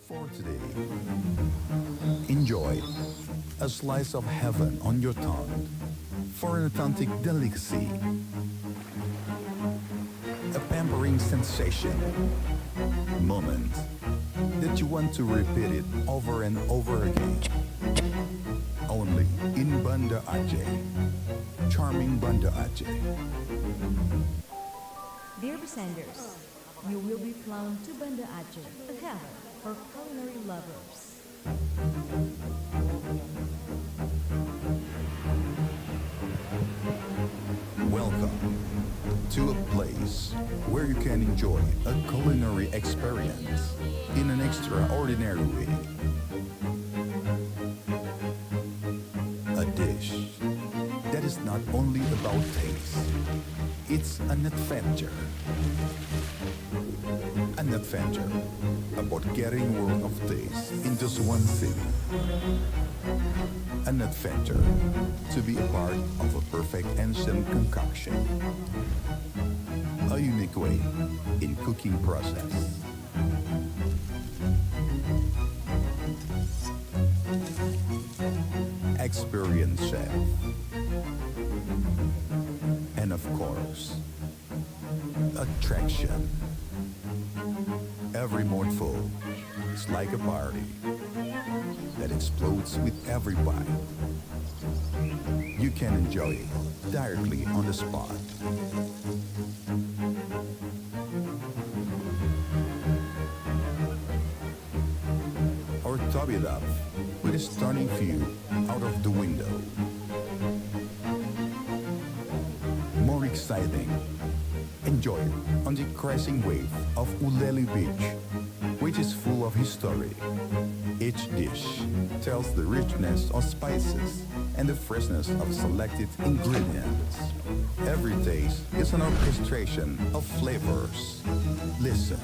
for today. Enjoy a slice of heaven on your tongue for an authentic delicacy, a pampering sensation, moment that you want to repeat it over and over again. Only in Banda Aceh, charming Banda Aceh. Dear Sanders, you will be flown to Banda Aceh, a heaven for culinary lovers. Welcome to a place where you can enjoy a culinary experience in an extraordinary way. A dish that is not only about taste, it's an adventure. An adventure about getting world of taste in just one city. An adventure to be a part of a perfect ancient concoction. A unique way in cooking process. Experienced chef. And of course, attraction. Every mouthful is like a party that explodes with every bite. You can enjoy it directly on the spot. Or top it up with a stunning view out of the window. More exciting, enjoy it on the crashing wave of Ulele Beach, which is full of history. Each dish tells the richness of spices and the freshness of selected ingredients. Every taste is an orchestration of flavors. Listen.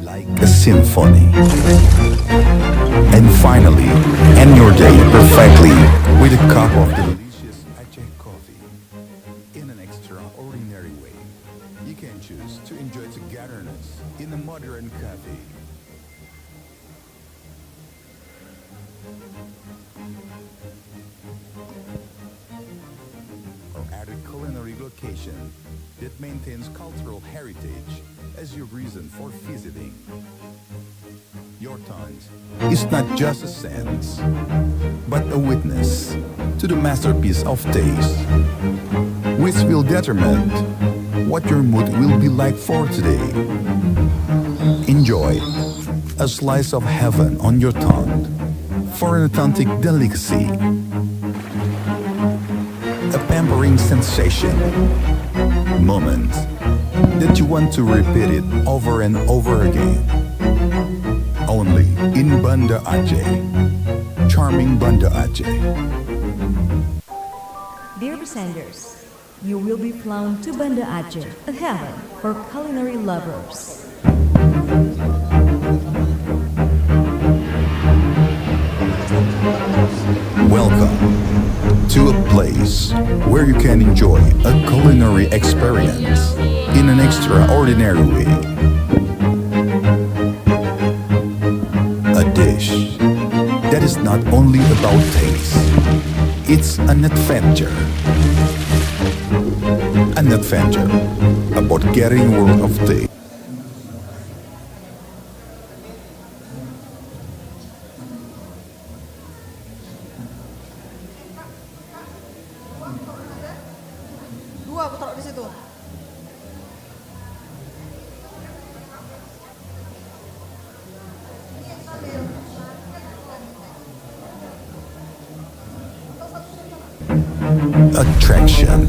Like a symphony. And finally, end your day perfectly with a cup of delicious Aceh coffee. In an extraordinary way, you can choose to enjoy togetherness in a modern cafe. Or at a culinary location that maintains cultural heritage as your reason for visiting. Your tongue is not just a sense, but a witness to the masterpiece of taste, which will determine what your mood will be like for today. Enjoy a slice of heaven on your tongue for an authentic delicacy, a pampering sensation, moment that you want to repeat it over and over again. Only in Banda Aceh, charming Banda Aceh. Dear Sanders, you will be flown to Banda Aceh, a heaven for culinary lovers. Welcome to a place where you can enjoy a culinary experience in an extraordinary way. A dish that is not only about taste, it's an adventure. An adventure about getting world of taste. Dua aku taruh di situ. Attraction.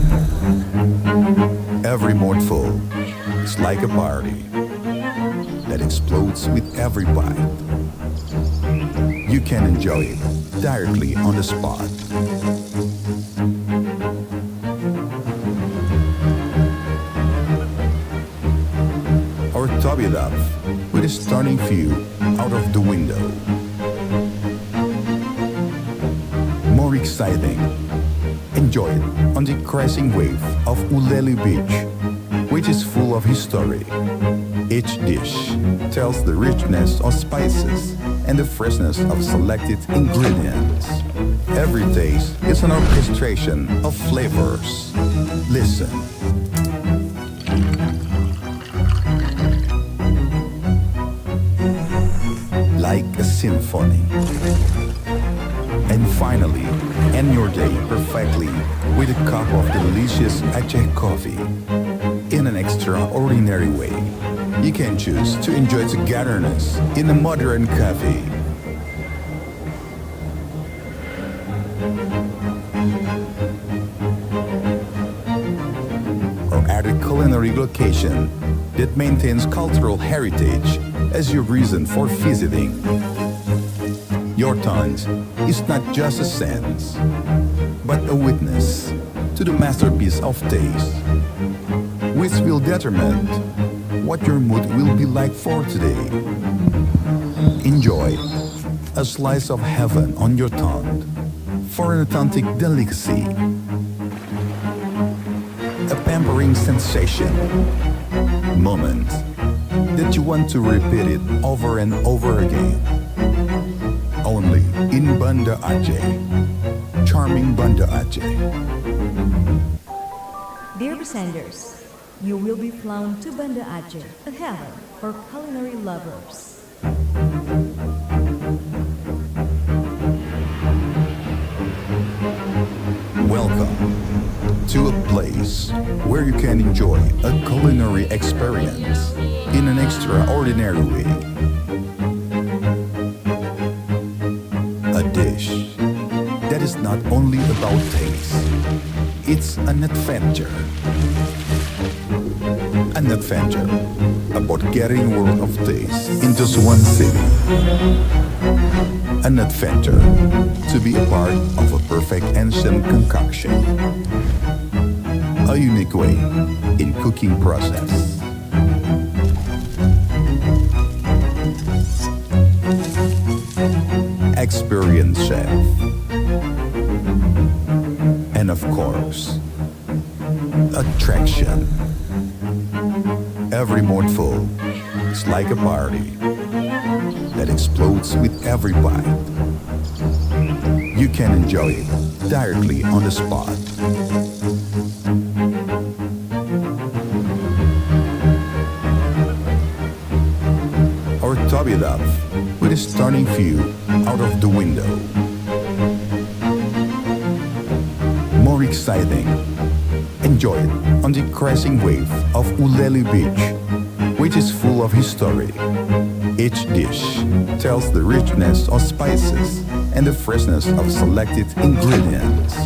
Every mouthful is like a party that explodes with every bite. You can enjoy it directly on the spot. Or top it up with a stunning view out of the window. More exciting, enjoy it on the crashing wave of Ulele Beach, which is full of history. Each dish tells the richness of spices and the freshness of selected ingredients. Every taste is an orchestration of flavors. Listen. Like a symphony. And finally, end your day perfectly with a cup of delicious Aceh coffee. In an extraordinary way, you can choose to enjoy togetherness in a modern cafe. Or at a culinary location that maintains cultural heritage as your reason for visiting. Your tongue is not just a sense, but a witness to the masterpiece of taste, which will determine what your mood will be like for today. Enjoy a slice of heaven on your tongue for an authentic delicacy, a pampering sensation, moment that you want to repeat it over and over again. Only in Banda Aceh, charming Banda Aceh. Dear Presenters, you will be flown to Banda Aceh, a heaven for culinary lovers. Welcome to a place where you can enjoy a culinary experience in an extraordinary way. A dish that is not only about taste, it's an adventure. An adventure about getting a world of taste in just one city. An adventure to be a part of a perfect ancient concoction. A unique way in cooking process. Experienced chef. And of course, attraction. Every mouthful is like a party that explodes with every bite. You can enjoy it directly on the spot. Or top it up with a stunning view out of the window. More exciting, enjoy it on the crashing wave of Uleli Beach, which is full of history. Each dish tells the richness of spices and the freshness of selected ingredients.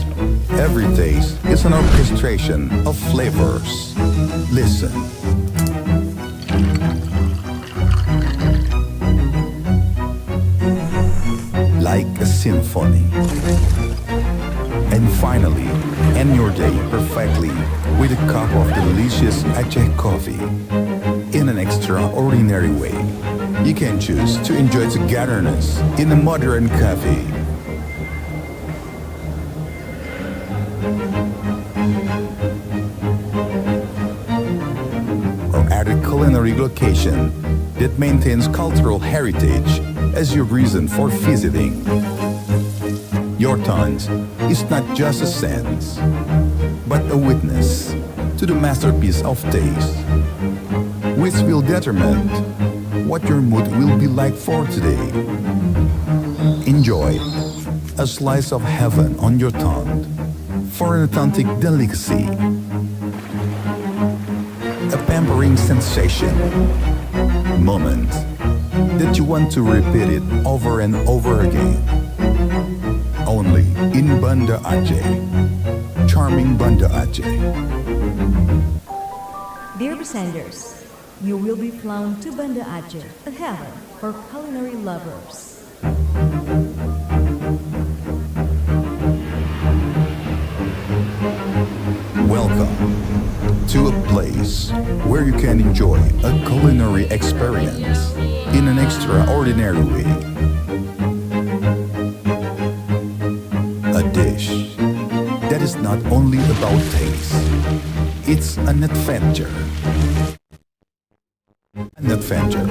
Every taste is an orchestration of flavors. Listen. Like a symphony. And finally, end your day perfectly with a cup of delicious Aceh coffee. In an extraordinary way, you can choose to enjoy togetherness in a modern cafe. Or at a culinary location that maintains cultural heritage as your reason for visiting. Your tongue is not just a sense, but a witness to the masterpiece of taste, which will determine what your mood will be like for today. Enjoy a slice of heaven on your tongue for an authentic delicacy, a pampering sensation, moment that you want to repeat it over and over again. Only in Banda Aceh, charming Banda Aceh. Dear Presenters, you will be flown to Banda Aceh, a heaven for culinary lovers. Welcome to a place where you can enjoy a culinary experience in an extraordinary way. A dish that is not only about taste, It's an adventure. An adventure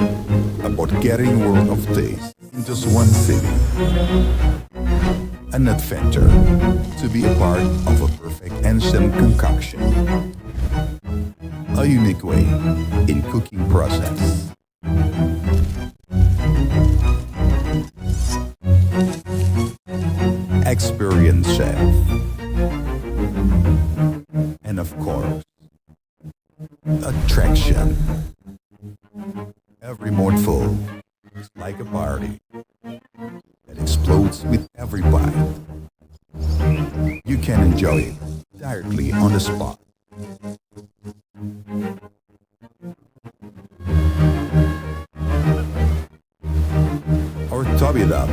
about getting world of taste in just one city. An adventure to be a part of a perfect ancient concoction. A unique way in cooking process. Experienced chef. And of course, attraction. Every mouthful is like a party that explodes with every bite. You can enjoy it directly on the spot. Or top it up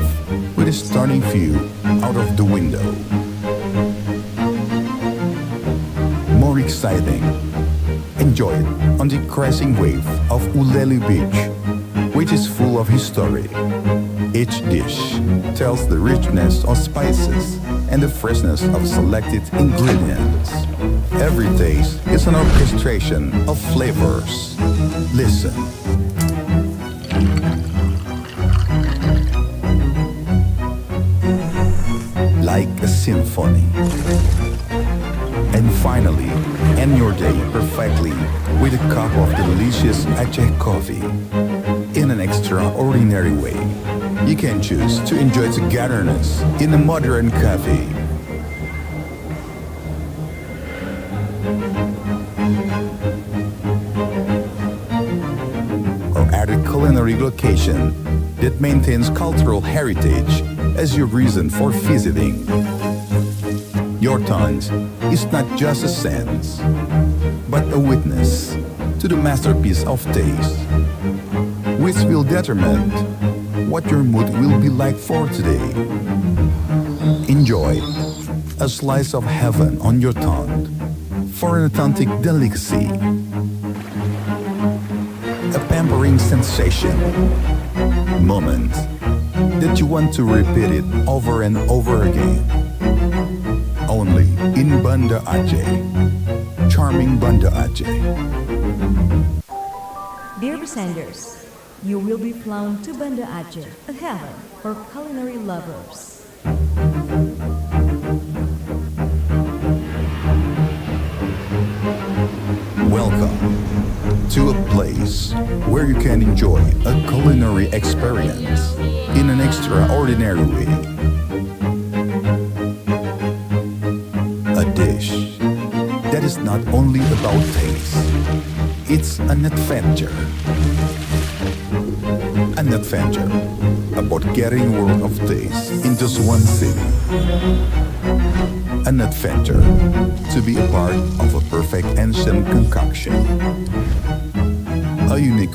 with a stunning view out of the window. More exciting, enjoy it on the crashing wave of Ulele Beach, which is full of history. Each dish tells the richness of spices and the freshness of selected ingredients. Every taste is an orchestration of flavors. Listen. Like a symphony. And finally, end your day perfectly with a cup of delicious Aceh coffee. In an extraordinary way, you can choose to enjoy togetherness in a modern cafe. Or at a culinary location that maintains cultural heritage as your reason for visiting. Your tongue is not just a sense, but a witness to the masterpiece of taste, which will determine what your mood will be like for today. Enjoy a slice of heaven on your tongue for an authentic delicacy, a pampering sensation, moment that you want to repeat it over and over again. Only in Banda Aceh. Charming Banda Aceh. Dear Besenders, you will be flown to Banda Aceh, a heaven for culinary lovers. Welcome to a place where you can enjoy a culinary experience in an extraordinary way. A dish that is not only about taste, it's an adventure. An adventure about getting world of taste in just one city. An adventure to be a part of a perfect ancient concoction. A unique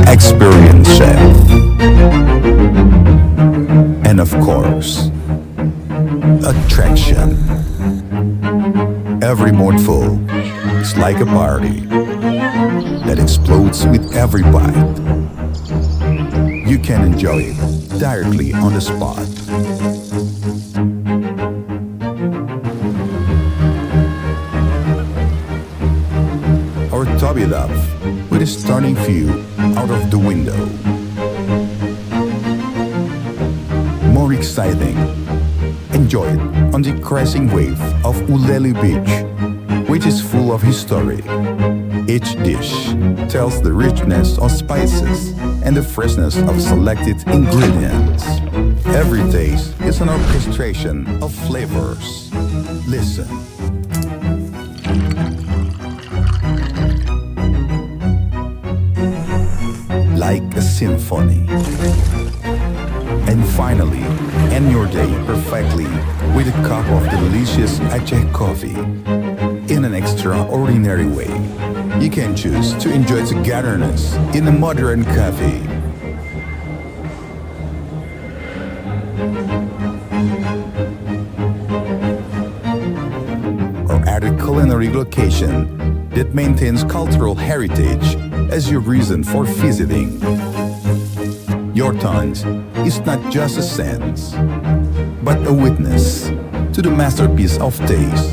experienced chef. And of course, attraction. Every mouthful is like a party that explodes with every bite. You can enjoy it directly on the spot. Or top it up with a stunning view out of the window. More exciting, enjoy it on the crashing wave of Ulele Beach, which is full of history. Each dish tells the richness of spices and the freshness of selected ingredients. Every taste is an orchestration of flavors. Listen. Like a symphony. And finally, end your day perfectly with a cup of delicious Aceh coffee. In an extraordinary way, you can choose to enjoy togetherness in a modern cafe. Or at a culinary location that maintains cultural heritage as your reason for visiting. Your tongue is not just a sense, but a witness to the masterpiece of taste,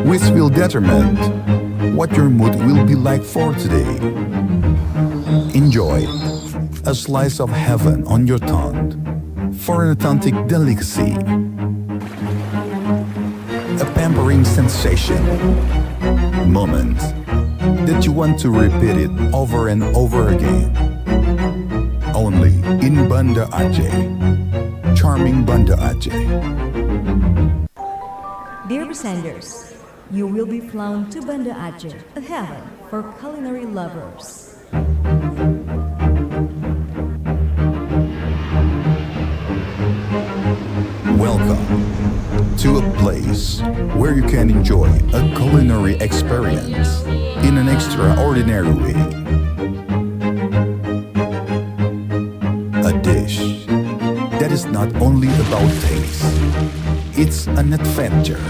which will determine what your mood will be like for today. Enjoy a slice of heaven on your tongue for an authentic delicacy, a pampering sensation, moment that you want to repeat it over and over again. Only in Banda Aceh, charming Banda Aceh. Dear Sanders, you will be flown to Banda Aceh, a heaven for culinary lovers. Welcome to a place where you can enjoy a culinary experience in an extraordinary way. A dish that is not only about taste, it's an adventure.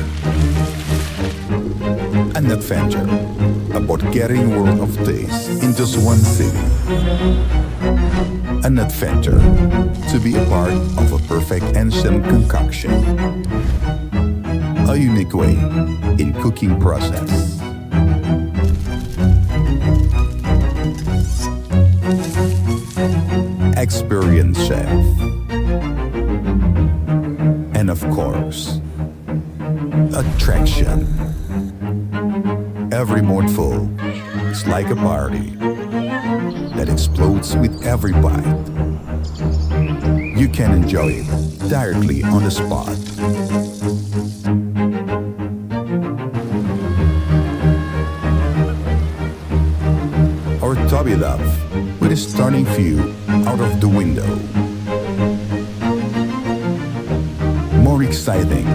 An adventure about getting a world of taste in just one city. An adventure to be a part of a perfect ancient concoction. A unique way in cooking process. Experienced chef. And of course, attraction. Every mouthful is like a party that explodes with every bite. You can enjoy it directly on the spot. Or top it up with a stunning view out of the window. More exciting,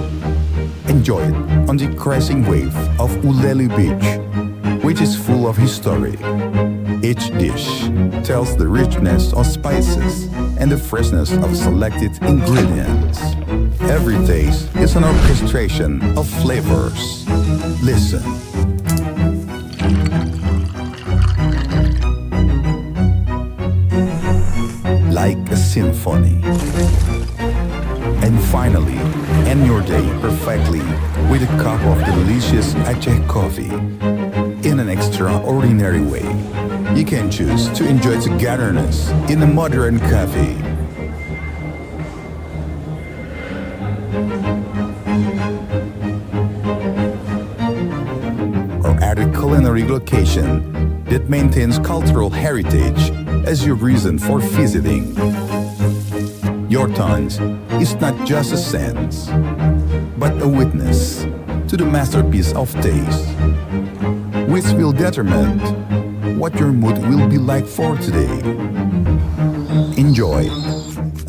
enjoy it on the crashing wave of Ulele Beach, which is full of history. Each dish tells the richness of spices and the freshness of selected ingredients. Every taste is an orchestration of flavors. Listen. Like a symphony. And finally, end your day perfectly with a cup of delicious Aceh coffee in an extraordinary way. You can choose to enjoy togetherness in a modern cafe. Or at a culinary location that maintains cultural heritage as your reason for visiting. Your tongue is not just a sense, but a witness to the masterpiece of taste, which will determine what your mood will be like for today. Enjoy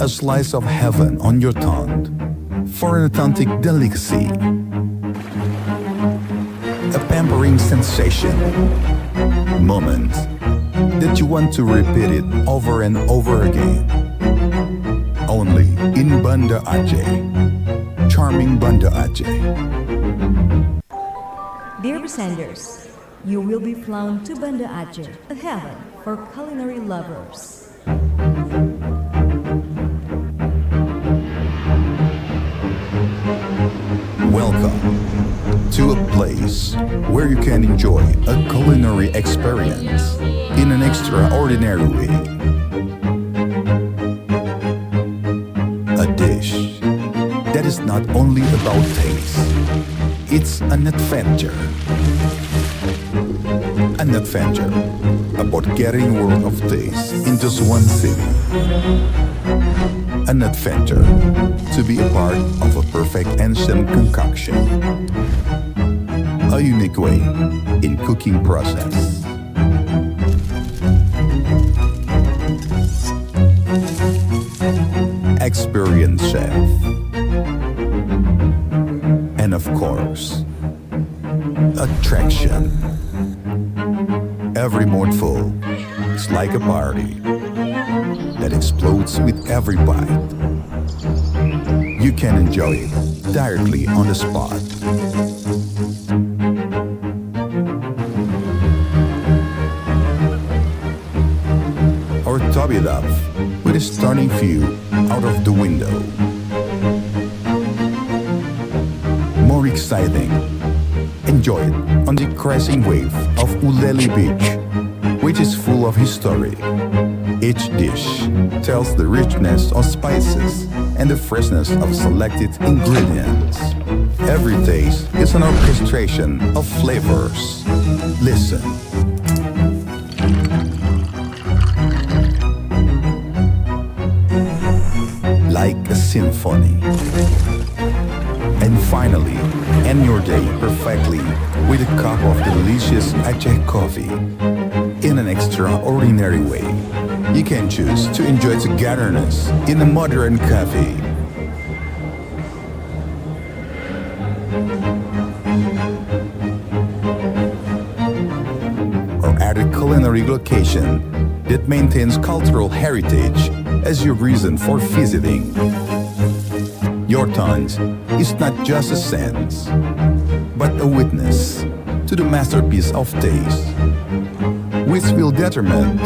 a slice of heaven on your tongue for an authentic delicacy, a pampering sensation, moment that you want to repeat it over and over again. Only in Banda Aceh, charming Banda Aceh. Dear Sanders, you will be flown to Banda Aceh, a heaven for culinary lovers. Welcome to a place where you can enjoy a culinary experience in an extraordinary way. A dish that is not only about taste, it's an adventure. An adventure about getting a world of taste in just one city. An adventure to be a part of a perfect ancient concoction. A unique way in cooking process. Experienced chef. And of course, attraction. Every mouthful is like a party that explodes with every bite. You can enjoy it directly on the spot. Or top it up with a stunning view out of the window. More exciting, enjoy it on the crashing wave of Ulele Beach, which is full of history. Each dish tells the richness of spices and the freshness of selected ingredients. Every taste is an orchestration of flavors. Listen. Like a symphony. And finally, end your day perfectly with a cup of delicious Aceh coffee. In an extraordinary way, you can choose to enjoy togetherness in a modern cafe. Or at a culinary location that maintains cultural heritage as your reason for visiting. Your tongue is not just a sense, but a witness to the masterpiece of taste, which will determine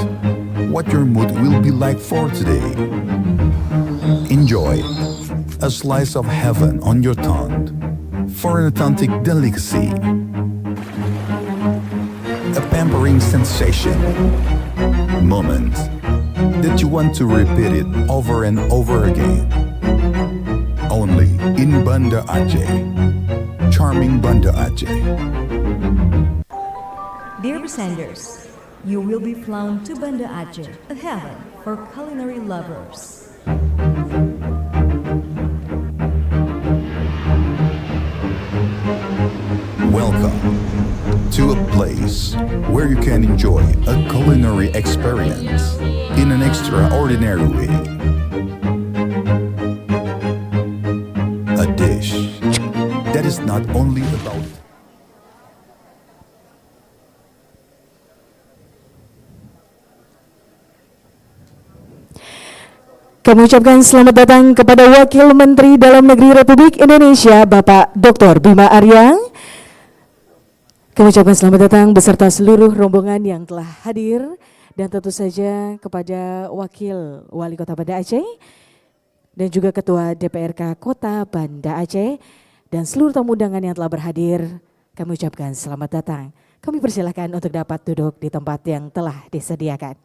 what your mood will be like for today. Enjoy a slice of heaven on your tongue for an authentic delicacy, a pampering sensation, moment that you want to repeat it over and over again. Only in Banda Aceh, charming Banda Aceh. Dear passengers, you will be flown to Banda Aceh, a heaven for culinary lovers. Welcome to a place where you can enjoy a culinary experience in an extraordinary way. A dish that is not only about Kami ucapkan selamat datang kepada Wakil Menteri Dalam Negeri Republik Indonesia, Bapak Dr. Bima Arya. Kami ucapkan selamat datang beserta seluruh rombongan yang telah hadir dan tentu saja kepada Wakil Wali Kota Banda Aceh dan juga Ketua DPRK Kota Banda Aceh dan seluruh tamu undangan yang telah berhadir. Kami ucapkan selamat datang. Kami persilahkan untuk dapat duduk di tempat yang telah disediakan.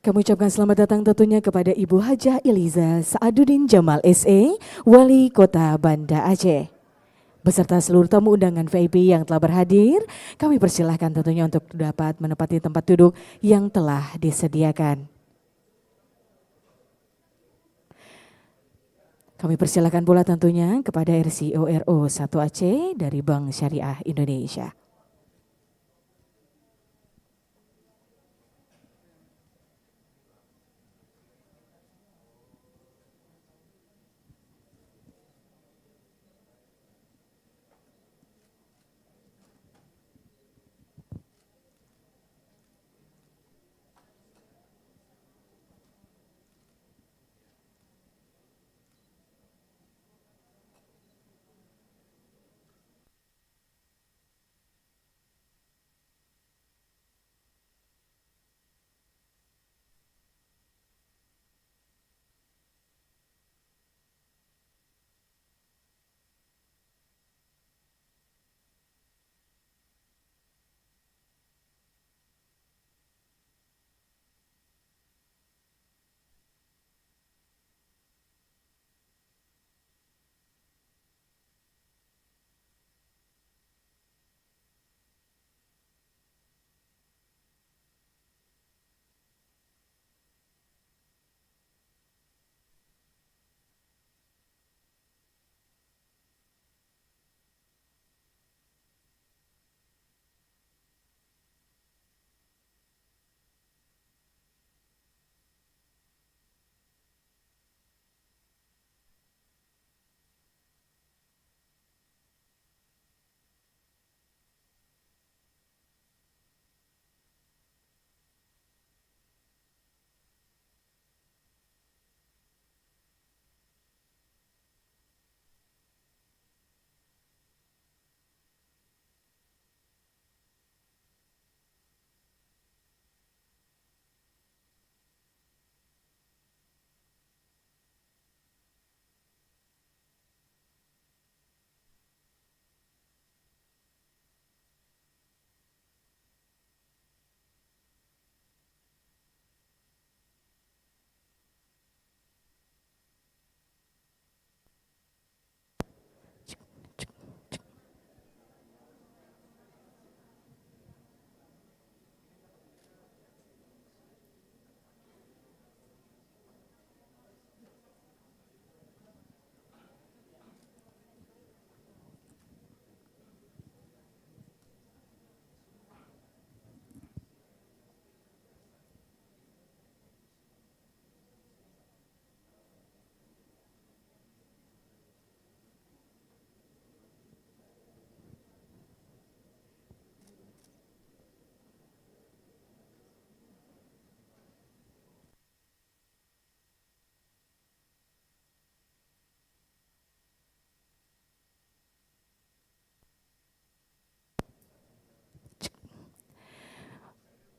Kami ucapkan selamat datang tentunya kepada Ibu Hajah Eliza Saaduddin Jamal SE, Wali Kota Banda Aceh. Beserta seluruh tamu undangan VIP yang telah berhadir, kami persilahkan tentunya untuk dapat menempati tempat duduk yang telah disediakan. Kami persilahkan pula tentunya kepada RCORO 1 Aceh dari Bank Syariah Indonesia.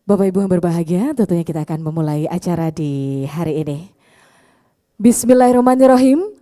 Bapak Ibu yang berbahagia, tentunya kita akan memulai acara di hari ini. Bismillahirrahmanirrahim.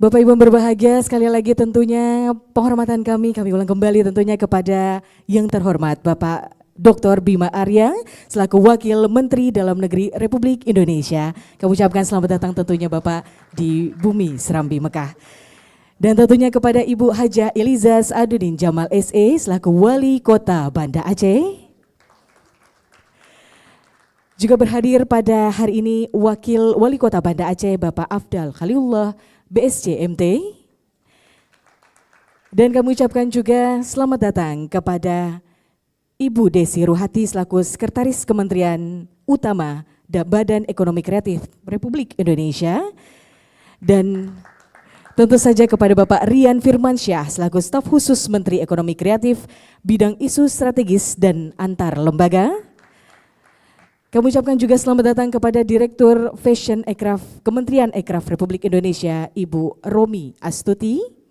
Bapak Ibu yang berbahagia, sekali lagi tentunya penghormatan kami ulang kembali tentunya kepada yang terhormat Bapak Dr. Bima Arya selaku Wakil Menteri Dalam Negeri Republik Indonesia. Kami ucapkan selamat datang tentunya Bapak di bumi Serambi Mekah. Dan tentunya kepada Ibu Hajah Eliza Saaduddin Jamal SE selaku Wali Kota Banda Aceh. Juga berhadir pada hari ini Wakil Wali Kota Banda Aceh Bapak Afdal Khalilullah BSc MT. Dan kami ucapkan juga selamat datang kepada Ibu Desi Ruhati selaku Sekretaris Kementerian Utama dan Badan Ekonomi Kreatif Republik Indonesia. Dan tentu saja kepada Bapak Rian Firmansyah selaku Staf Khusus Menteri Ekonomi Kreatif bidang isu strategis dan antar lembaga. Kami ucapkan juga selamat datang kepada Direktur Fashion Ekraf Kementerian Ekraf Republik Indonesia Ibu Romi Astuti.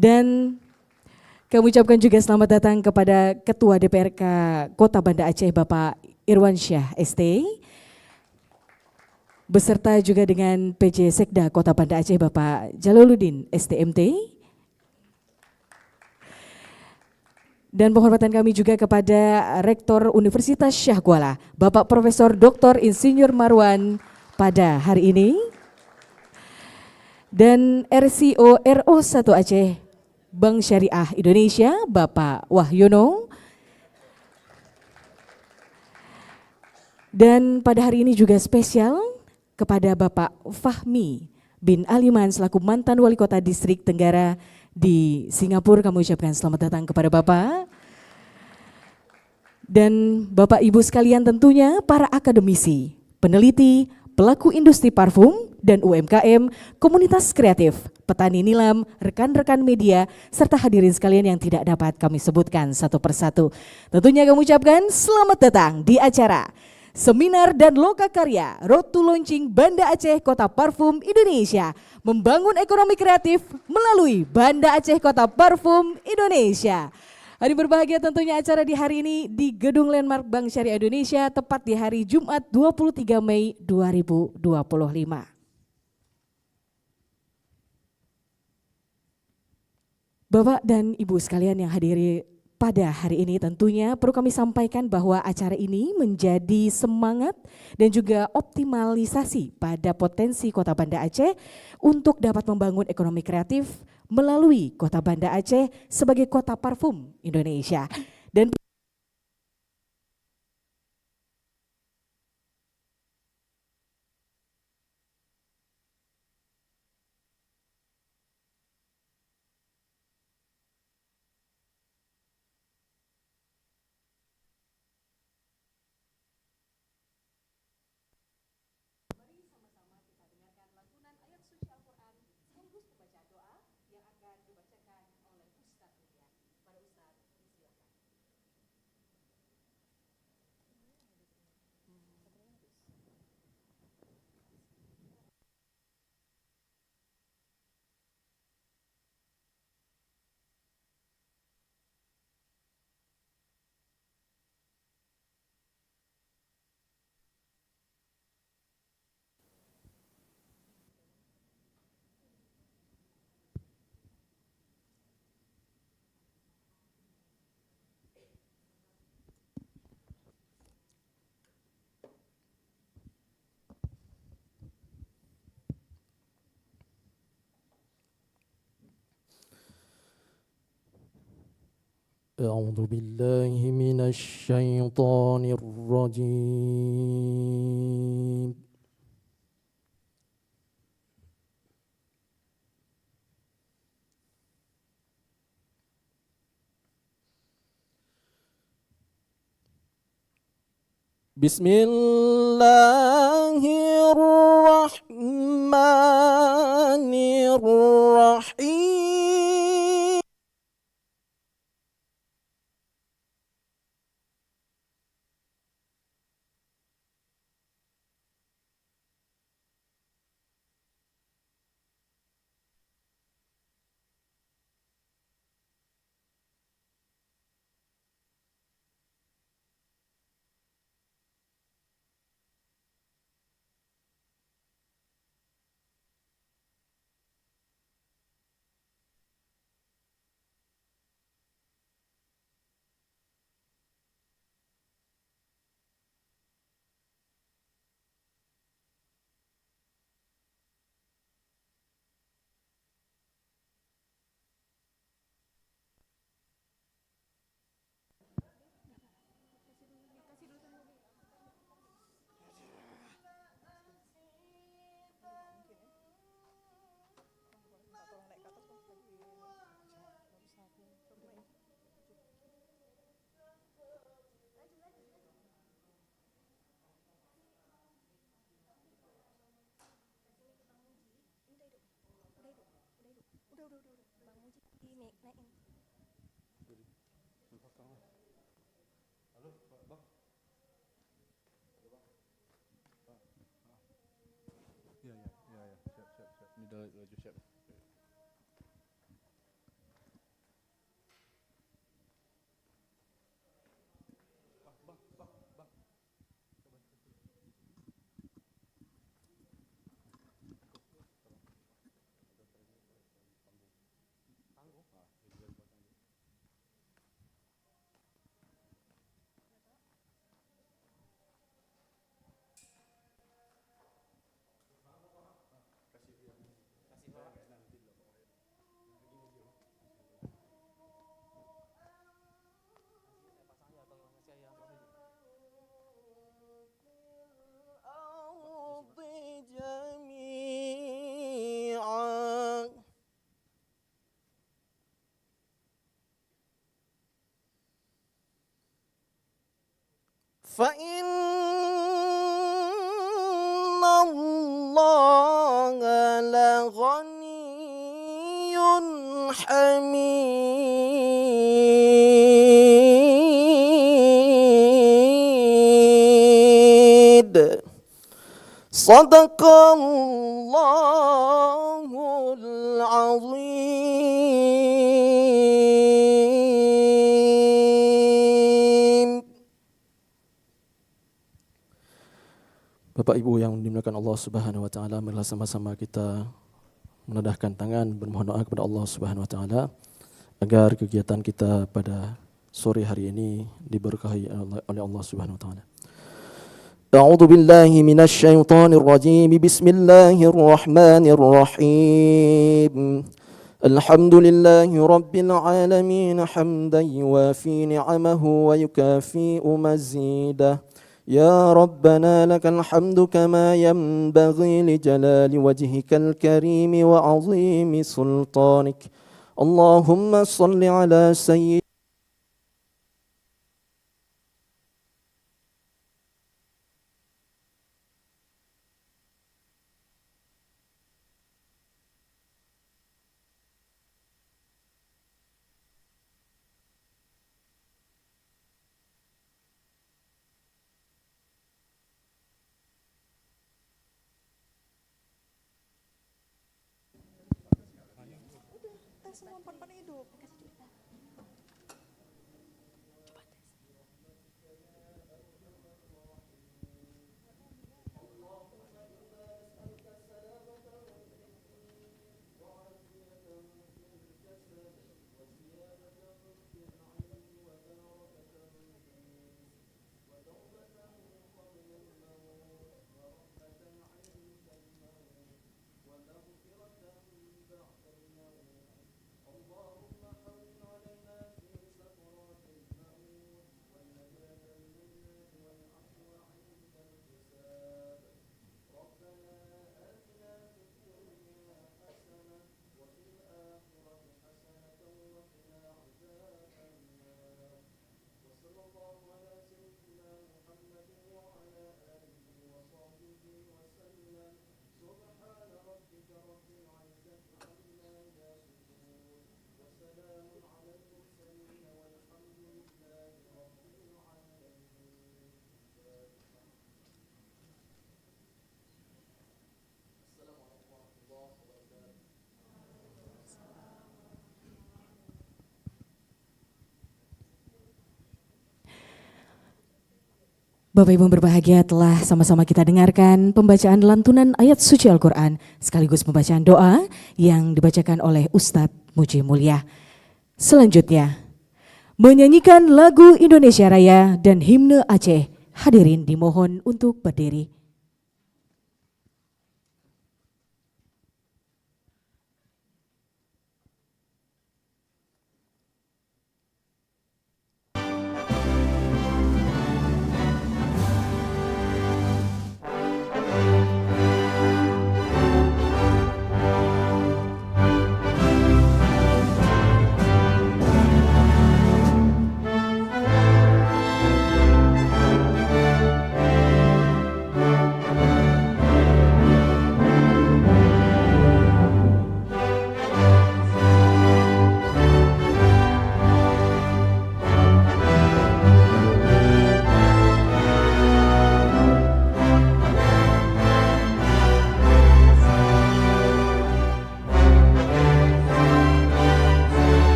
Dan kami ucapkan juga selamat datang kepada Ketua DPRK Kota Banda Aceh Bapak Irwansyah ST. Beserta juga dengan PJ Sekda Kota Banda Aceh Bapak Jaluluddin STMT. Dan penghormatan kami juga kepada Rektor Universitas Syah Kuala Bapak Profesor Dr. Insinyur Marwan pada hari ini. Dan RCO RO1 Aceh Bank Syariah Indonesia Bapak Wahyono. Dan pada hari ini juga spesial kepada Bapak Fahmi bin Aliman selaku mantan Wali Kota Distrik Tenggara di Singapura. Kami ucapkan selamat datang kepada Bapak. Dan Bapak Ibu sekalian tentunya para akademisi, peneliti, pelaku industri parfum dan UMKM, komunitas kreatif, petani nilam, rekan-rekan media, serta hadirin sekalian yang tidak dapat kami sebutkan satu persatu. Tentunya kami ucapkan selamat datang di acara Seminar dan Lokakarya Road to Launching Banda Aceh Kota Parfum Indonesia, membangun ekonomi kreatif melalui Banda Aceh Kota Parfum Indonesia. Hari berbahagia tentunya acara di hari ini di Gedung Landmark Bank Syariah Indonesia tepat di hari Jumat 23 Mei 2025. Bapak dan Ibu sekalian yang hadiri pada hari ini, tentunya perlu kami sampaikan bahwa acara ini menjadi semangat dan juga optimalisasi pada potensi Kota Banda Aceh untuk dapat membangun ekonomi kreatif melalui Kota Banda Aceh sebagai kota parfum Indonesia. Dan أعوذ بالله من الشيطان الرجيم. بسم الله الرحمن الرحيم. Ini dah laju siap. الأرض جميعا فإن الله لغني حميد صدق الله العظيم. Bapak Ibu yang dimuliakan Allah Subhanahu wa taala, marilah sama-sama kita menadahkan tangan bermohon doa kepada Allah Subhanahu wa taala agar kegiatan kita pada sore hari ini diberkahi oleh Allah Subhanahu wa taala. A'udzu billahi minasy syaithanir rajim. Bismillahirrahmanirrahim. Alhamdulillahi rabbil alamin hamdan yuwafi ni'amahu wa yukafi'u mazidah. يا ربنا لك الحمد كما ينبغي لجلال وجهك الكريم وعظيم سلطانك اللهم صل على سيدنا Semua empat-empat hidup. Bapak Ibu yang berbahagia, telah sama-sama kita dengarkan pembacaan lantunan ayat suci Al-Quran sekaligus pembacaan doa yang dibacakan oleh Ustadz Muji Mulia. Selanjutnya, menyanyikan lagu Indonesia Raya dan himne Aceh. Hadirin dimohon untuk berdiri.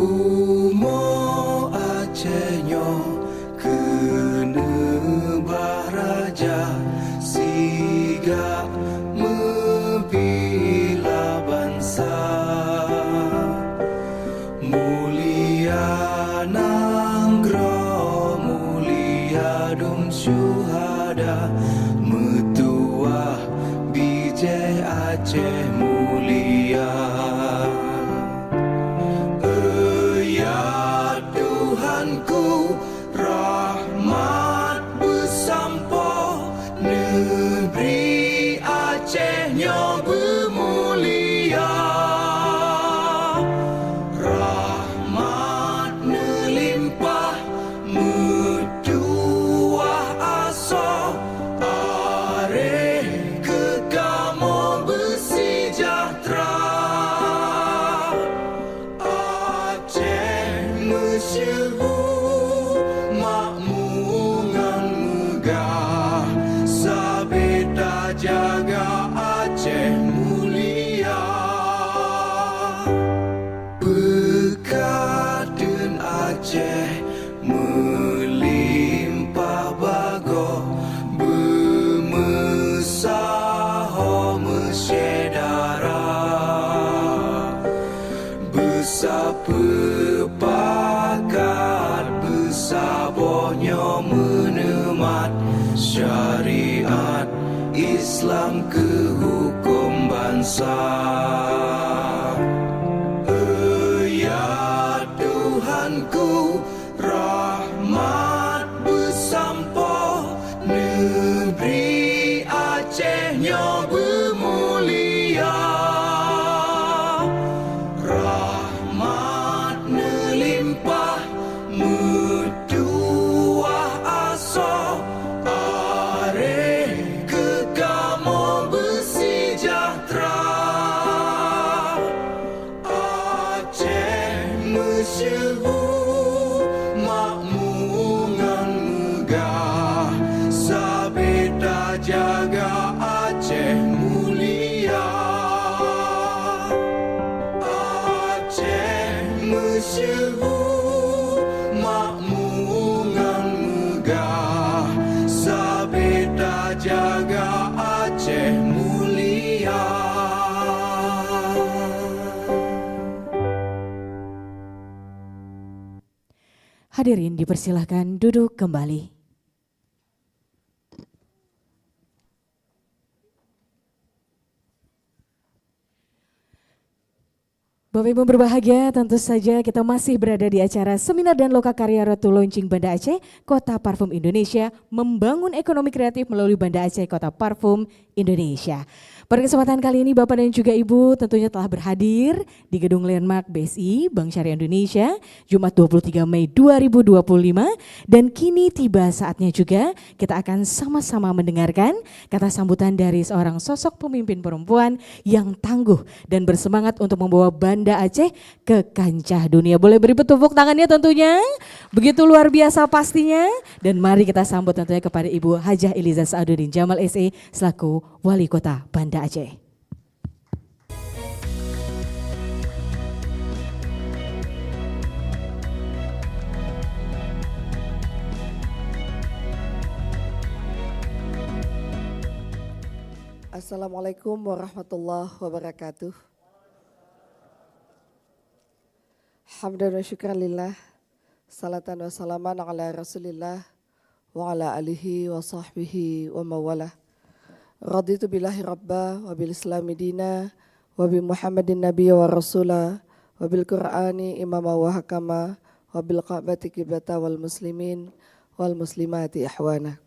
Bumo Acehnya kena baraja siga membela bangsa mulia nanggro mulia dum syuhada metuah bijai Aceh mulia. Ya Tuhanku rahmat bersampo negeri Acehnya bermulia rahmat melimpah metuah asa areh kekamo bersejahtera Aceh masyhur makmungan megah sabeda jaga Aceh mulia berkaden Aceh melimpah bago bermesaho mesyedara bersapepakat bersabohnya menemat syariat Islam ke hukum bangsa. Ya Tuhanku rahmat bersampo negeri Acehnya bermulia rahmat melimpah metuah asa areh kekamo bersejahtera Aceh masyhur makmungan megah sabeda jaga Aceh mulia Aceh masyhur makmungan megah sabeda jaga Aceh mulia. Hadirin dipersilahkan duduk kembali. Bapak Ibu berbahagia, tentu saja kita masih berada di acara Seminar dan Lokakarya Ratu Launching Banda Aceh, Kota Parfum Indonesia, membangun ekonomi kreatif melalui Banda Aceh, Kota Parfum Indonesia. Pada kesempatan kali ini Bapak dan juga Ibu tentunya telah berhadir di Gedung Landmark BSI Bank Syariah Indonesia Jumat 23 Mei 2025 dan kini tiba saatnya juga kita akan sama-sama mendengarkan kata sambutan dari seorang sosok pemimpin perempuan yang tangguh dan bersemangat untuk membawa Banda Aceh ke kancah dunia. Boleh beri tepuk tangannya tentunya, begitu luar biasa pastinya. Dan mari kita sambut tentunya kepada Ibu Hajah Eliza Sa'aduddin Jamal SE selaku Wali Kota Banda Aceh. Assalamualaikum warahmatullahi wabarakatuh. Hamdan wa syukran lillah, salatan wa salaman ala rasulillah wa ala alihi wa sahbihi wa mawalah. Raditu billahi rabba wa bil islami dina wa bi muhammadin nabiyya wa rasula wa bil qur'ani imama wa hakama wa bil ka'bati qiblata wal muslimin wal muslimati ihwana.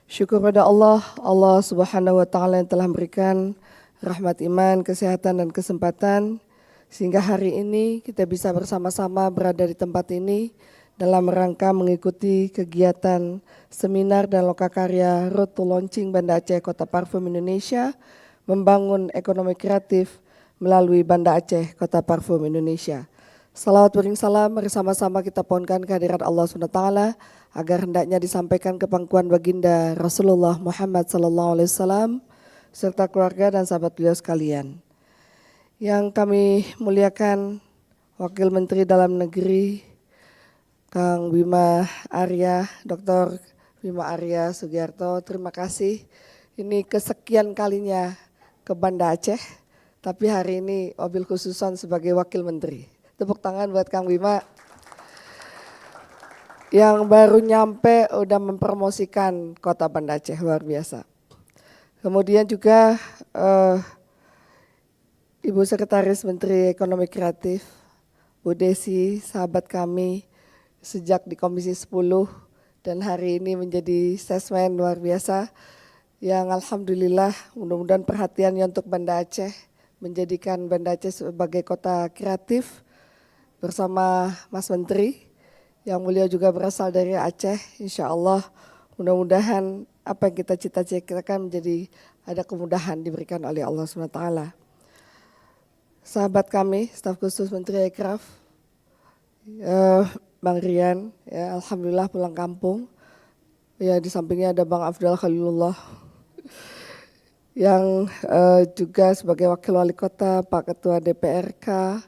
Syukur pada Allah Subhanahu wa taala yang telah memberikan rahmat iman, kesehatan dan kesempatan sehingga hari ini kita bisa bersama-sama berada di tempat ini dalam rangka mengikuti kegiatan seminar dan lokakarya Road to Launching Banda Aceh Kota Parfum Indonesia, membangun ekonomi kreatif melalui Banda Aceh Kota Parfum Indonesia. Salawat bering salam bersama-sama kita pohonkan kehadirat Allah SWT agar hendaknya disampaikan ke pangkuan baginda Rasulullah Muhammad SAW serta keluarga dan sahabat beliau sekalian. Yang kami muliakan Wakil Menteri Dalam Negeri Kang Bima Arya, Dr. Bima Arya Sugiarto, terima kasih. Ini kesekian kalinya ke Banda Aceh, tapi hari ini mobil khususan sebagai Wakil Menteri. Tepuk tangan buat Kang Bima. Yang baru nyampe udah mempromosikan kota Banda Aceh, luar biasa. Kemudian juga Ibu Sekretaris Menteri Ekonomi Kreatif, Bu Desi, sahabat kami sejak di Komisi 10 dan hari ini menjadi sesmen luar biasa yang alhamdulillah mudah-mudahan perhatiannya untuk Banda Aceh, menjadikan Banda Aceh sebagai kota kreatif bersama Mas Menteri yang beliau juga berasal dari Aceh. Insya Allah mudah-mudahan apa yang kita cita-citakan menjadi ada kemudahan diberikan oleh Allah SWT. Sahabat kami, staf khusus Menteri Ekraf, Bang Rian, ya, alhamdulillah pulang kampung. Ya, di sampingnya ada Bang Afdal Khalilullah yang juga sebagai Wakil Wali Kota, Pak Ketua DPRK,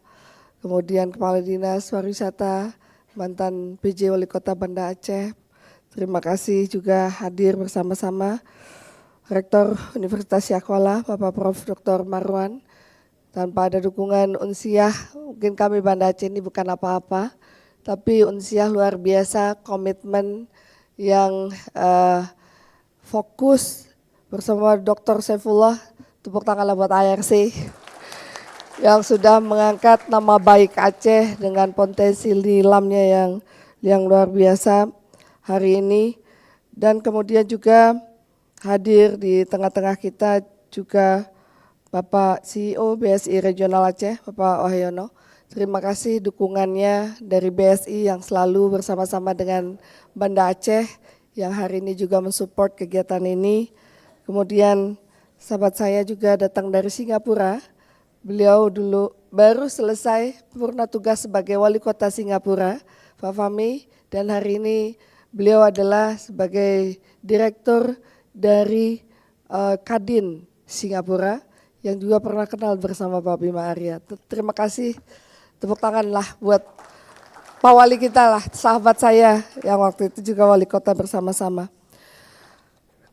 kemudian Kepala Dinas Pariwisata, mantan PJ Wali Kota Banda Aceh. Terima kasih juga hadir bersama-sama Rektor Universitas Syakwala, Bapak Prof. Dr. Marwan. Tanpa ada dukungan Unsiah, mungkin kami Banda Aceh ini bukan apa-apa, tapi Unsiah luar biasa, komitmen yang fokus bersama Dr. Saifullah, tepuk tanganlah buat ARC, yang sudah mengangkat nama baik Aceh dengan potensi nilamnya yang luar biasa hari ini. Dan kemudian juga hadir di tengah-tengah kita juga Bapak CEO BSI Regional Aceh, Bapak Wahyono. Terima kasih dukungannya dari BSI yang selalu bersama-sama dengan Banda Aceh yang hari ini juga mensupport kegiatan ini. Kemudian sahabat saya juga datang dari Singapura. Beliau dulu baru selesai purna tugas sebagai Wali Kota Singapura, Pak Fahmi, dan hari ini beliau adalah sebagai Direktur dari Kadin Singapura yang juga pernah kenal bersama Pak Bima Arya. Terima kasih, tepuk tanganlah buat Pak Wali kita lah, sahabat saya yang waktu itu juga Wali Kota bersama-sama.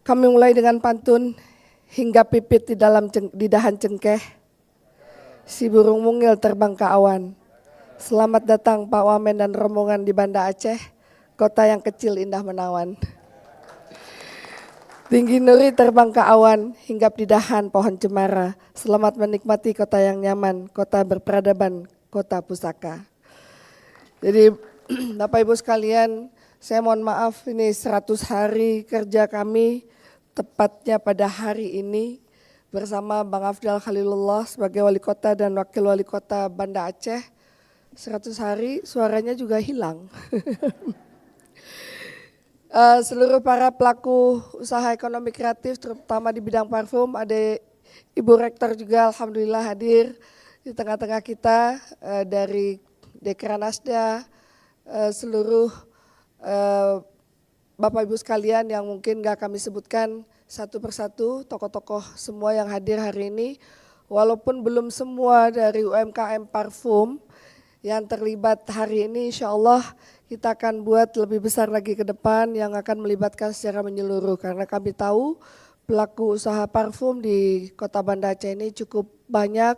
Kami mulai dengan pantun, hingga pipit di dahan cengkeh, si burung mungil terbang ke awan. Selamat datang Pak Wamen dan rombongan di Banda Aceh, kota yang kecil indah menawan. Tinggi nuri terbang ke awan, hinggap di dahan pohon cemara. Selamat menikmati kota yang nyaman, kota berperadaban, kota pusaka. Jadi Bapak Ibu sekalian, saya mohon maaf ini 100 hari kerja kami, tepatnya pada hari ini bersama Bang Afdal Khalilullah sebagai Wali Kota dan Wakil Wali Kota Banda Aceh. 100 hari suaranya juga hilang. Seluruh para pelaku usaha ekonomi kreatif terutama di bidang parfum, ada Ibu Rektor juga alhamdulillah hadir di tengah-tengah kita dari Dekranasda, seluruh Bapak Ibu sekalian yang mungkin gak kami sebutkan satu persatu, tokoh-tokoh semua yang hadir hari ini, walaupun belum semua dari UMKM parfum yang terlibat hari ini, insya Allah kita akan buat lebih besar lagi ke depan yang akan melibatkan secara menyeluruh karena kami tahu pelaku usaha parfum di Kota Banda Aceh ini cukup banyak,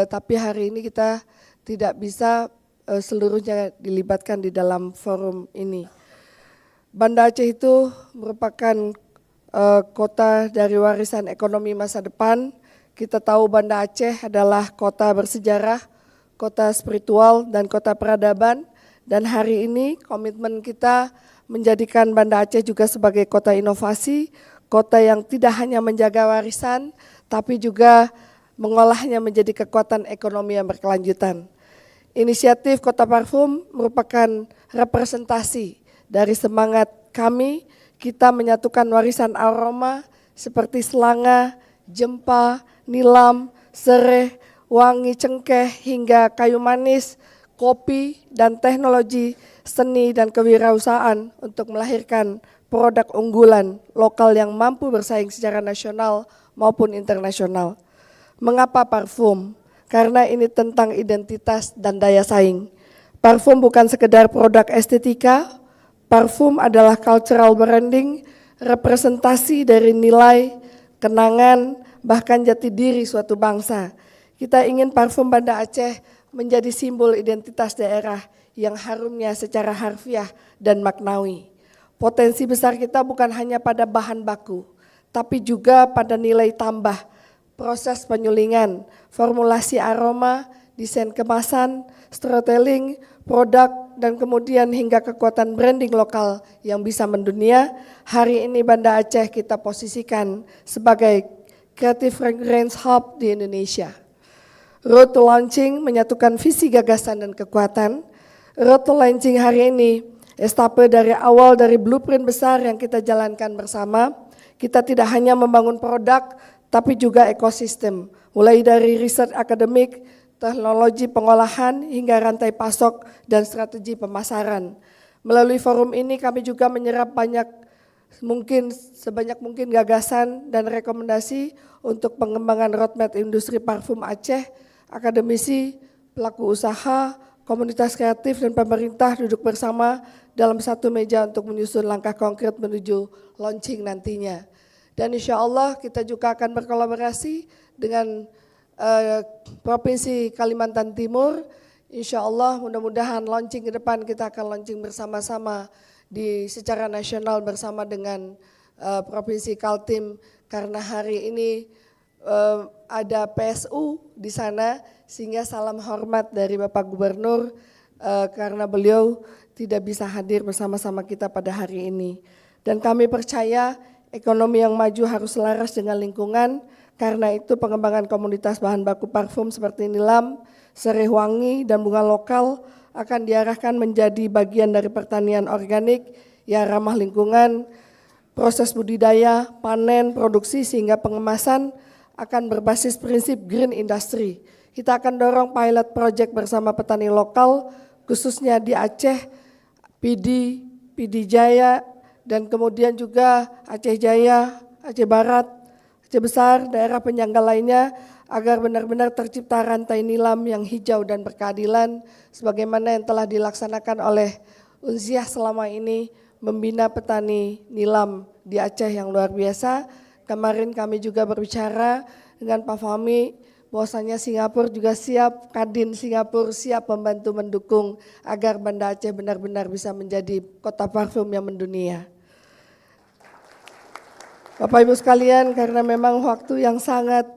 tapi hari ini kita tidak bisa seluruhnya dilibatkan di dalam forum ini. Banda Aceh itu merupakan kota dari warisan ekonomi masa depan. Kita tahu Banda Aceh adalah kota bersejarah, kota spiritual dan kota peradaban. Dan hari ini komitmen kita menjadikan Banda Aceh juga sebagai kota inovasi, kota yang tidak hanya menjaga warisan, tapi juga mengolahnya menjadi kekuatan ekonomi yang berkelanjutan. Inisiatif Kota Parfum merupakan representasi dari semangat kami, kita menyatukan warisan aroma seperti selanga, jempa, nilam, sereh, wangi cengkeh hingga kayu manis, kopi, dan teknologi, seni, dan kewirausahaan untuk melahirkan produk unggulan lokal yang mampu bersaing secara nasional maupun internasional. Mengapa parfum? karena ini tentang identitas dan daya saing. Parfum bukan sekedar produk estetika, parfum adalah cultural branding, representasi dari nilai, kenangan, bahkan jati diri suatu bangsa. Kita ingin parfum Banda Aceh menjadi simbol identitas daerah yang harumnya secara harfiah dan maknawi. Potensi besar kita bukan hanya pada bahan baku, tapi juga pada nilai tambah, proses penyulingan, formulasi aroma, desain kemasan, storytelling, produk, dan kemudian hingga kekuatan branding lokal yang bisa mendunia. Hari ini Banda Aceh kita posisikan sebagai Creative Fragrance Hub di Indonesia. Road to Launching menyatukan visi, gagasan, dan kekuatan. Road to Launching hari ini etape dari awal dari blueprint besar yang kita jalankan bersama. Kita tidak hanya membangun produk, tapi juga ekosistem. Mulai dari riset akademik, teknologi pengolahan, hingga rantai pasok dan strategi pemasaran. Melalui forum ini kami juga menyerap sebanyak mungkin gagasan dan rekomendasi untuk pengembangan roadmap industri parfum Aceh. Akademisi, pelaku usaha, komunitas kreatif, dan pemerintah duduk bersama dalam satu meja untuk menyusun langkah konkret menuju launching nantinya. Dan insya Allah kita juga akan berkolaborasi dengan Provinsi Kalimantan Timur. Insya Allah mudah-mudahan launching ke depan kita akan launching bersama-sama secara nasional bersama dengan Provinsi Kaltim, karena hari ini ada PSU di sana, sehingga salam hormat dari Bapak Gubernur karena beliau tidak bisa hadir bersama-sama kita pada hari ini. Dan kami percaya ekonomi yang maju harus selaras dengan lingkungan. Karena itu pengembangan komunitas bahan baku parfum seperti nilam, sereh wangi, dan bunga lokal akan diarahkan menjadi bagian dari pertanian organik yang ramah lingkungan, proses budidaya, panen, produksi, sehingga pengemasan akan berbasis prinsip green industry. Kita akan dorong pilot project bersama petani lokal, khususnya di Aceh, PD Jaya, dan kemudian juga Aceh Jaya, Aceh Barat, Aceh Besar, daerah penyangga lainnya, agar benar-benar tercipta rantai nilam yang hijau dan berkeadilan, sebagaimana yang telah dilaksanakan oleh Unsiah selama ini, membina petani nilam di Aceh yang luar biasa. Kemarin kami juga berbicara dengan Pak Fahmi, bahwasanya Singapura juga siap, Kadin Singapura siap membantu mendukung agar Banda Aceh benar-benar bisa menjadi kota parfum yang mendunia. Bapak Ibu sekalian, karena memang waktu yang sangat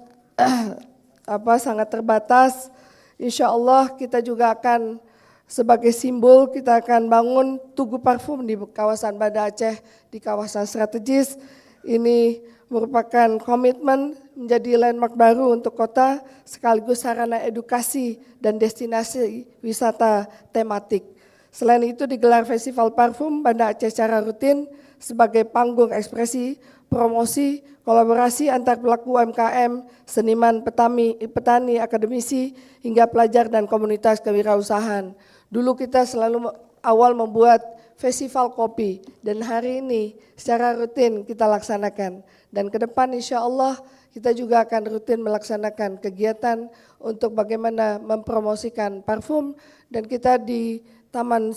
terbatas, insya Allah kita juga akan sebagai simbol kita akan bangun Tugu Parfum di kawasan Banda Aceh, di kawasan strategis. Ini merupakan komitmen menjadi landmark baru untuk kota, sekaligus sarana edukasi dan destinasi wisata tematik. Selain itu digelar Festival Parfum Banda Aceh secara rutin sebagai panggung ekspresi, promosi, kolaborasi antar pelaku UMKM, seniman, petani, akademisi, hingga pelajar dan komunitas kewirausahaan. Dulu kita selalu awal membuat festival kopi, dan hari ini secara rutin kita laksanakan. Dan ke depan insya Allah kita juga akan rutin melaksanakan kegiatan untuk bagaimana mempromosikan parfum, dan kita di Taman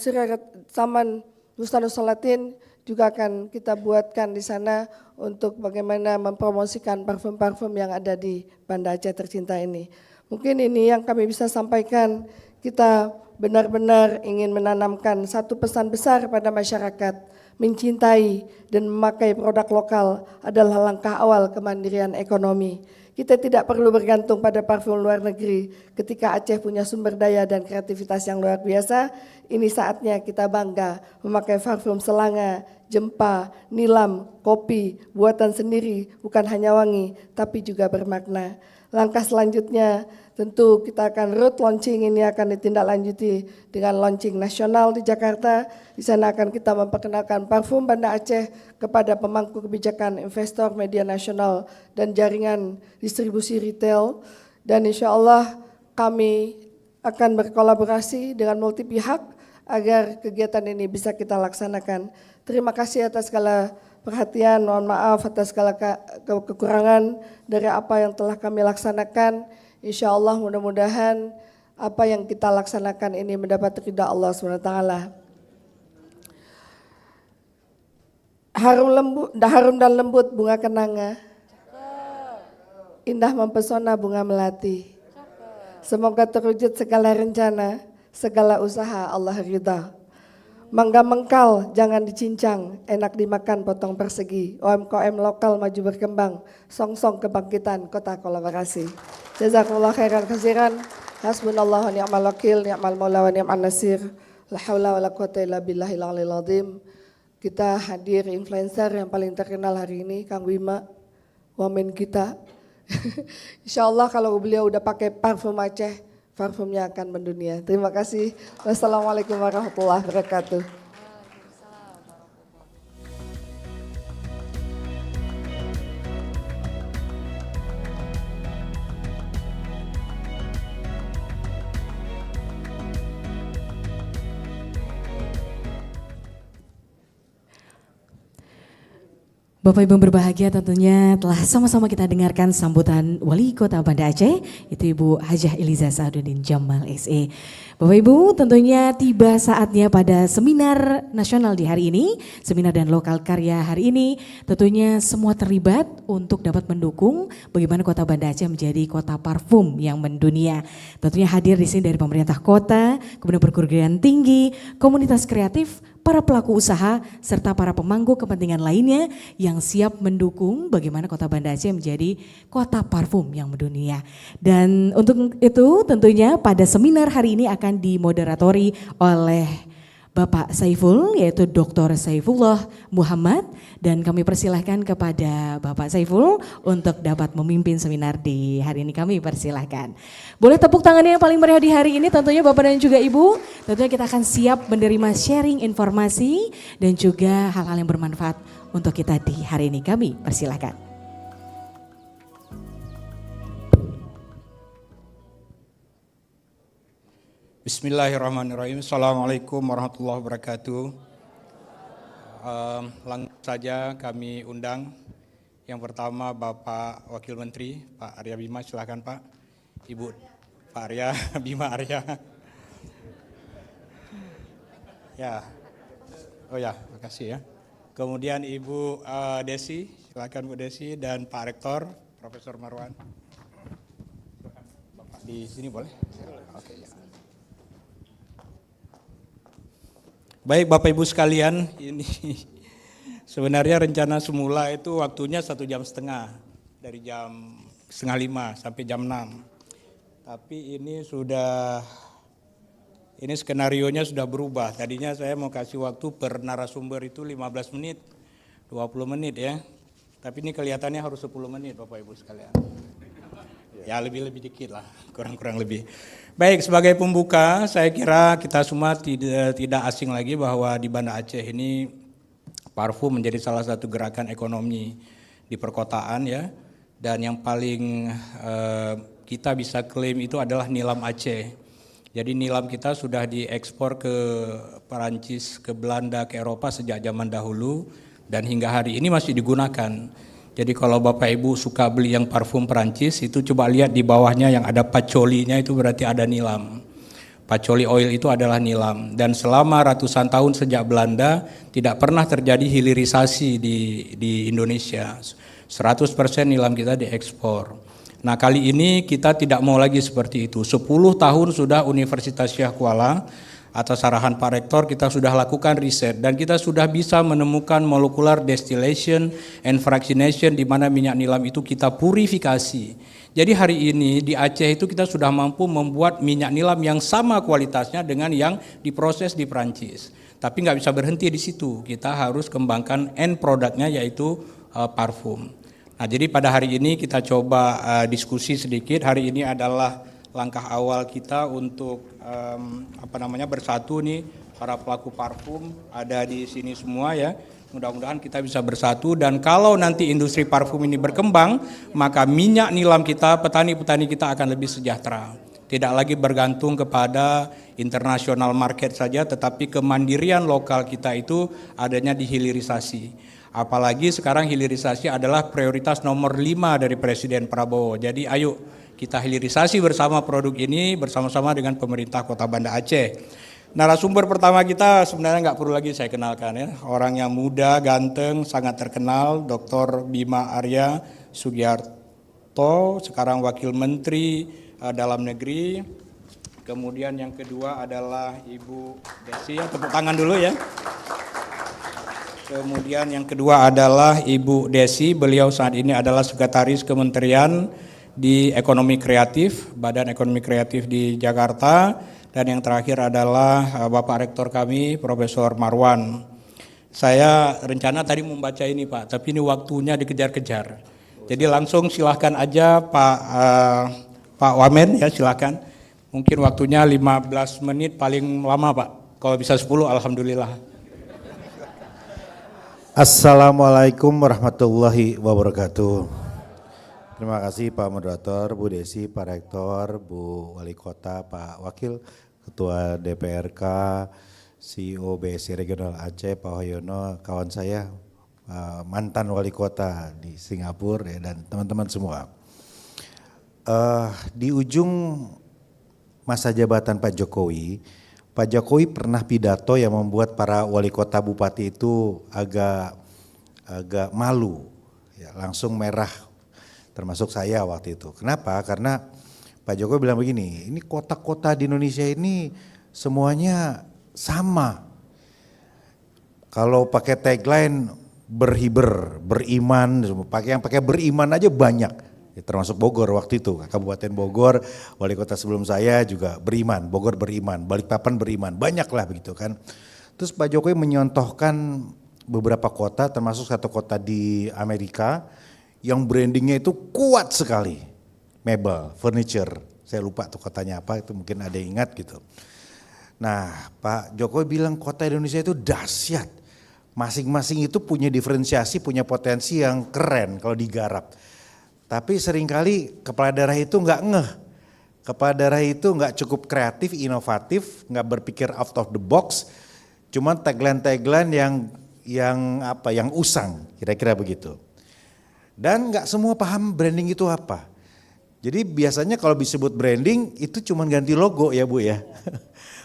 Bustanu Salatin juga akan kita buatkan di sana untuk bagaimana mempromosikan parfum-parfum yang ada di Banda Aceh tercinta ini. Mungkin ini yang kami bisa sampaikan. Kita benar-benar ingin menanamkan satu pesan besar pada masyarakat. Mencintai dan memakai produk lokal adalah langkah awal kemandirian ekonomi. Kita tidak perlu bergantung pada parfum luar negeri ketika Aceh punya sumber daya dan kreativitas yang luar biasa. Ini saatnya kita bangga memakai parfum Selanga, Jempa, Nilam, kopi, buatan sendiri, bukan hanya wangi tapi juga bermakna. Langkah selanjutnya tentu kita akan road launching ini akan ditindaklanjuti dengan launching nasional di Jakarta. Di sana akan kita memperkenalkan parfum Banda Aceh kepada pemangku kebijakan, investor, media nasional, dan jaringan distribusi retail. Dan insya Allah kami akan berkolaborasi dengan multi pihak agar kegiatan ini bisa kita laksanakan. Terima kasih atas segala perhatian, mohon maaf atas segala kekurangan dari apa yang telah kami laksanakan. Insya Allah mudah-mudahan apa yang kita laksanakan ini mendapat ridha Allah SWT. Harum dan lembut bunga kenanga, indah mempesona bunga melati. Semoga terwujud segala rencana, segala usaha Allah ridha. Mangga mengkal, jangan dicincang, enak dimakan potong persegi. UMKM lokal maju berkembang, song-song kebangkitan kota kolaborasi. Jazakumullah khairan katsiran. Hasbunallahu wa ni'mal wakil, ni'mal maula wa ni'mal nasir. La haula wa la quwata illa billahil aliyil azim. Kita hadir influencer yang paling terkenal hari ini, Kang Bima, wamen kita. Insyaallah kalau beliau udah pakai parfum Aceh, parfumnya akan mendunia. Terima kasih. Wassalamualaikum warahmatullahi wabarakatuh. Bapak Ibu berbahagia, tentunya telah sama-sama kita dengarkan sambutan Wali Kota Banda Aceh, itu Ibu Hajah Eliza Sa'aduddin Jamal SE. Bapak Ibu, tentunya tiba saatnya pada seminar nasional di hari ini, seminar dan lokal karya hari ini, tentunya semua terlibat untuk dapat mendukung bagaimana Kota Banda Aceh menjadi kota parfum yang mendunia. Tentunya hadir di sini dari pemerintah kota, kemudian perguruan tinggi, komunitas kreatif, para pelaku usaha, serta para pemangku kepentingan lainnya yang siap mendukung bagaimana Kota Banda Aceh menjadi kota parfum yang mendunia. Dan untuk itu tentunya pada seminar hari ini akan dimoderatori oleh Bapak Saiful, yaitu Dr. Saifullah Muhammad, dan kami persilahkan kepada Bapak Saiful untuk dapat memimpin seminar di hari ini. Kami persilahkan. Boleh tepuk tangannya yang paling meriah di hari ini tentunya Bapak dan juga Ibu. Tentunya kita akan siap menerima sharing informasi dan juga hal-hal yang bermanfaat untuk kita di hari ini. Kami persilahkan. Bismillahirrahmanirrahim. Assalamualaikum warahmatullahi wabarakatuh. Langsung saja kami undang yang pertama Bapak Wakil Menteri Pak Arya Bima, silakan Pak. Ibu Pak Arya Bima Arya. Ya, oh ya, makasih ya. Kemudian Ibu Desi, silakan Bu Desi, dan Pak Rektor Profesor Marwan. Silakan Bapak di sini boleh? Oke ya. Baik Bapak Ibu sekalian, ini sebenarnya rencana semula itu waktunya 1,5 jam, dari jam 4:30 sampai jam 6. Tapi ini skenarionya sudah berubah. Tadinya saya mau kasih waktu per narasumber itu 15 menit, 20 menit ya. Tapi ini kelihatannya harus 10 menit Bapak Ibu sekalian. Ya lebih dikit lah, kurang lebih. Baik, sebagai pembuka saya kira kita semua tidak asing lagi bahwa di Banda Aceh ini parfum menjadi salah satu gerakan ekonomi di perkotaan ya. Dan yang paling kita bisa klaim itu adalah nilam Aceh. Jadi nilam kita sudah diekspor ke Perancis, ke Belanda, ke Eropa sejak zaman dahulu dan hingga hari ini masih digunakan. Jadi kalau Bapak Ibu suka beli yang parfum Perancis itu coba lihat di bawahnya yang ada pacolinya, itu berarti ada nilam. Pacoli oil itu adalah nilam. Dan selama ratusan tahun sejak Belanda tidak pernah terjadi hilirisasi di Indonesia. 100% nilam kita diekspor. Nah kali ini kita tidak mau lagi seperti itu. 10 tahun sudah Universitas Syah Kuala atas arahan Pak Rektor kita sudah lakukan riset dan kita sudah bisa menemukan molecular distillation and fractionation di mana minyak nilam itu kita purifikasi. Jadi hari ini di Aceh itu kita sudah mampu membuat minyak nilam yang sama kualitasnya dengan yang diproses di Perancis. Tapi nggak bisa berhenti di situ, kita harus kembangkan end produknya yaitu parfum. Nah jadi pada hari ini kita coba diskusi sedikit. Hari ini adalah langkah awal kita untuk bersatu nih, para pelaku parfum ada di sini semua ya. Mudah-mudahan kita bisa bersatu dan kalau nanti industri parfum ini berkembang, maka minyak nilam kita, petani-petani kita akan lebih sejahtera. tidak lagi bergantung kepada international market saja, tetapi kemandirian lokal kita itu adanya di hilirisasi. Apalagi sekarang hilirisasi adalah prioritas nomor 5 dari Presiden Prabowo. Jadi ayo kita hilirisasi bersama produk ini bersama-sama dengan pemerintah Kota Banda Aceh. Narasumber pertama kita sebenarnya nggak perlu lagi saya kenalkan ya. Orang yang muda, ganteng, sangat terkenal, Dr. Bima Arya Sugiarto, sekarang Wakil Menteri Dalam Negeri. Kemudian yang kedua adalah Ibu Desi, ya, tepuk tangan dulu ya. Kemudian yang kedua adalah Ibu Desi, beliau saat ini adalah Sekretaris Kementerian di Ekonomi Kreatif, Badan Ekonomi Kreatif di Jakarta. Dan yang terakhir adalah Bapak Rektor kami, Profesor Marwan. Saya rencana tadi membaca ini Pak, tapi ini waktunya dikejar-kejar. Jadi langsung silahkan aja Pak Wamen ya, silahkan. Mungkin waktunya 15 menit paling lama Pak. Kalau bisa 10 alhamdulillah. Assalamualaikum warahmatullahi wabarakatuh. Terima kasih Pak Moderator, Bu Desi, Pak Rektor, Bu Wali Kota, Pak Wakil Ketua DPRK, CEO BSI Regional Aceh, Pak Hoyono, kawan saya, mantan Wali Kota di Singapura ya, dan teman-teman semua. Di ujung masa jabatan Pak Jokowi pernah pidato yang membuat para wali kota bupati itu agak malu, ya, langsung merah, termasuk saya waktu itu. Kenapa? Karena Pak Jokowi bilang begini, ini kota-kota di Indonesia ini semuanya sama. Kalau pakai tagline berhiber, beriman, yang pakai beriman aja banyak. Ya, termasuk Bogor waktu itu, Kabupaten Bogor, wali kota sebelum saya juga beriman, Bogor beriman, Balikpapan beriman, banyak lah begitu kan. Terus Pak Jokowi menyontohkan beberapa kota, termasuk satu kota di Amerika yang brandingnya itu kuat sekali, mebel, furniture, saya lupa tuh kotanya apa, itu mungkin ada yang ingat gitu. Nah Pak Jokowi bilang kota Indonesia itu dahsyat, masing-masing itu punya diferensiasi, punya potensi yang keren kalau digarap. Tapi seringkali kepala daerah itu nggak ngeh, kepala daerah itu nggak cukup kreatif, inovatif, nggak berpikir out of the box, cuman tagline-tagline yang usang, kira-kira begitu. Dan nggak semua paham branding itu apa. Jadi biasanya kalau disebut branding itu cuman ganti logo ya Bu ya.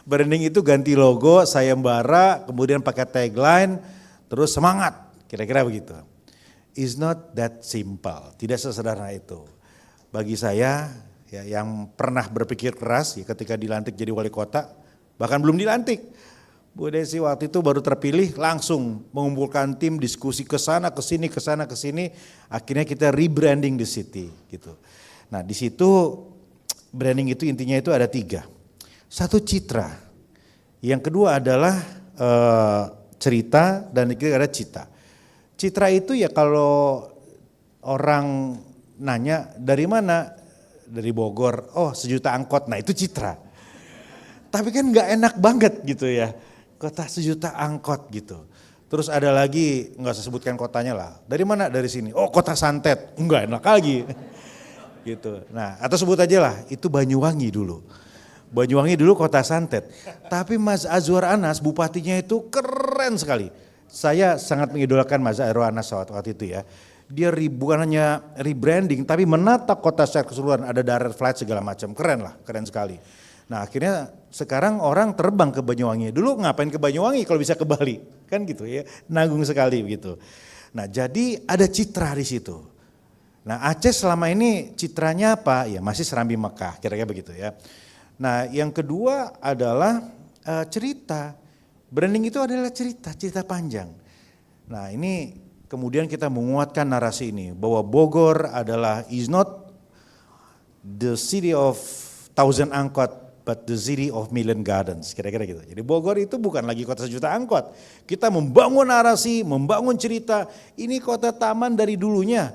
Branding itu ganti logo, sayembara, kemudian pakai tagline, terus semangat, kira-kira begitu. Is not that simple, tidak sesederhana itu. Bagi saya ya, yang pernah berpikir keras ya, ketika dilantik jadi wali kota, bahkan belum dilantik, Bu Desi waktu itu baru terpilih langsung mengumpulkan tim diskusi ke sana ke sini, akhirnya kita rebranding the city gitu. Nah di situ branding itu intinya itu ada 3. Satu citra, yang kedua adalah cerita, dan yang ketiga ada cita. Citra itu ya kalau orang nanya dari mana, dari Bogor, oh 1 juta angkot, nah itu citra. Tapi kan nggak enak banget gitu ya, kota 1 juta angkot gitu. Terus ada lagi, nggak usah sebutkan kotanya lah, dari mana, dari sini, oh kota santet, nggak enak lagi. Gitu. Nah atau sebut aja lah, itu Banyuwangi dulu. Banyuwangi dulu kota santet, tapi Mas Azwar Anas bupatinya itu keren sekali. Saya sangat mengidolakan Mas Azwar Anas waktu itu ya. Dia bukan hanya rebranding tapi menata kota secara keseluruhan, ada direct flight segala macam, keren lah, keren sekali. Nah akhirnya sekarang orang terbang ke Banyuwangi, dulu ngapain ke Banyuwangi kalau bisa ke Bali, kan gitu ya, nanggung sekali begitu. Nah jadi ada citra di situ. Nah Aceh selama ini citranya apa? Ya masih Serambi Mekah, kira-kira begitu ya. Nah yang kedua adalah cerita. Branding itu adalah cerita panjang. Nah ini kemudian kita menguatkan narasi ini bahwa Bogor adalah is not the city of 1,000 angkot but the city of million gardens, kira-kira gitu. Jadi Bogor itu bukan lagi kota 1 juta angkot. Kita membangun narasi, membangun cerita. Ini kota taman dari dulunya.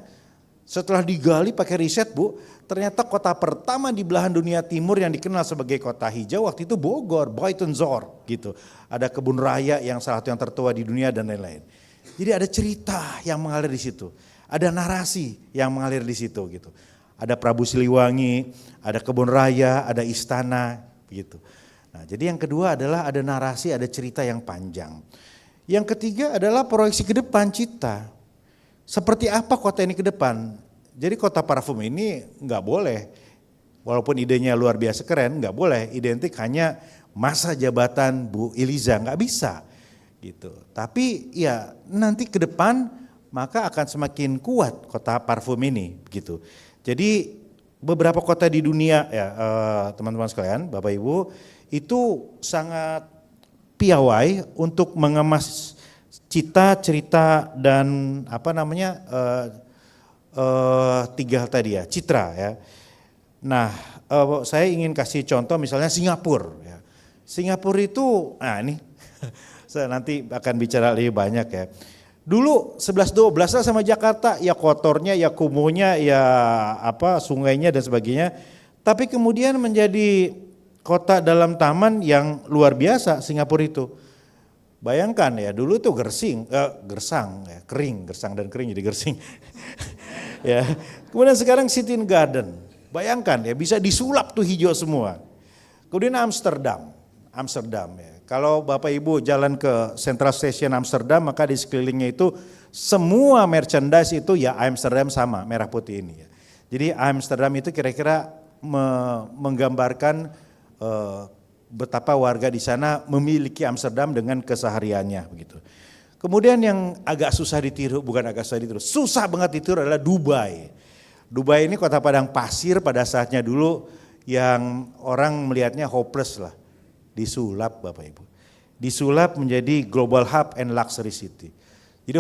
Setelah digali pakai riset Bu, ternyata kota pertama di belahan dunia timur yang dikenal sebagai kota hijau waktu itu Bogor, Buitenzorg gitu. Ada kebun raya yang salah satu yang tertua di dunia dan lain-lain. Jadi ada cerita yang mengalir di situ, ada narasi yang mengalir di situ gitu. ada Prabu Siliwangi, ada kebun raya, ada istana, begitu. Nah, jadi yang kedua adalah ada narasi, ada cerita yang panjang. Yang ketiga adalah proyeksi ke depan Cita. Seperti apa kota ini ke depan? Jadi kota parfum ini nggak boleh, walaupun idenya luar biasa keren, nggak boleh identik hanya masa jabatan Bu Iliza, nggak bisa gitu. Tapi ya nanti ke depan maka akan semakin kuat kota parfum ini gitu. Jadi beberapa kota di dunia ya teman-teman sekalian, Bapak Ibu, itu sangat piawai untuk mengemas cita, cerita dan tiga hal tadi ya, citra ya. Nah, saya ingin kasih contoh misalnya Singapura ya. Singapura itu, nah ini saya nanti akan bicara lebih banyak ya. Dulu 11-12 lah sama Jakarta, ya kotornya, ya kumuhnya, ya sungainya dan sebagainya. Tapi kemudian menjadi kota dalam taman yang luar biasa Singapura itu. Bayangkan ya, dulu tuh gersang ya, gersang dan kering jadi gersing. Ya. Kemudian sekarang City Garden. Bayangkan ya, bisa disulap tuh hijau semua. Kemudian Amsterdam ya. Kalau Bapak Ibu jalan ke Central Station Amsterdam, maka di sekelilingnya itu semua merchandise itu ya Amsterdam sama, merah putih ini ya. Jadi Amsterdam itu kira-kira menggambarkan betapa warga di sana memiliki Amsterdam dengan kesehariannya begitu. Kemudian yang agak susah ditiru, bukan agak susah ditiru, susah banget ditiru adalah Dubai. Dubai ini kota padang pasir pada saatnya dulu yang orang melihatnya hopeless lah. Disulap Bapak Ibu. Disulap menjadi global hub and luxury city. Jadi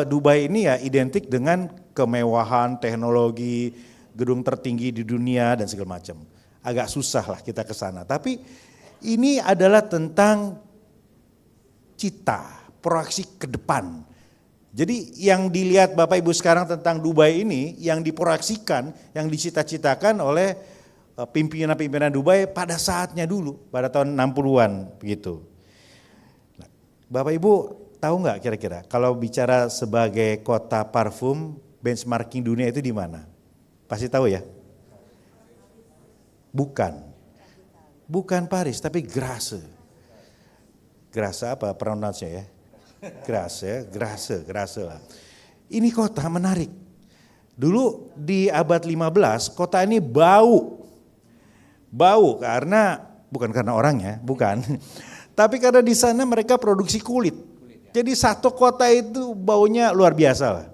Dubai ini ya identik dengan kemewahan, teknologi, gedung tertinggi di dunia dan segala macam. Agak susah lah kita ke sana. Tapi ini adalah tentang cita, proyeksi ke depan. Jadi yang dilihat Bapak Ibu sekarang tentang Dubai ini, yang diproyeksikan, yang dicita-citakan oleh pimpinan-pimpinan Dubai pada saatnya dulu, pada tahun 60-an begitu. Nah, Bapak Ibu tahu nggak kira-kira kalau bicara sebagai kota parfum, benchmarking dunia itu di mana? Pasti tahu ya? Bukan Paris, tapi Grasse. Grasse apa pronounce-nya ya? Grasse lah. Ini kota menarik. Dulu di abad 15, kota ini bau karena, bukan karena orangnya, bukan. Tapi karena di sana mereka produksi kulit. Jadi satu kota itu baunya luar biasa lah.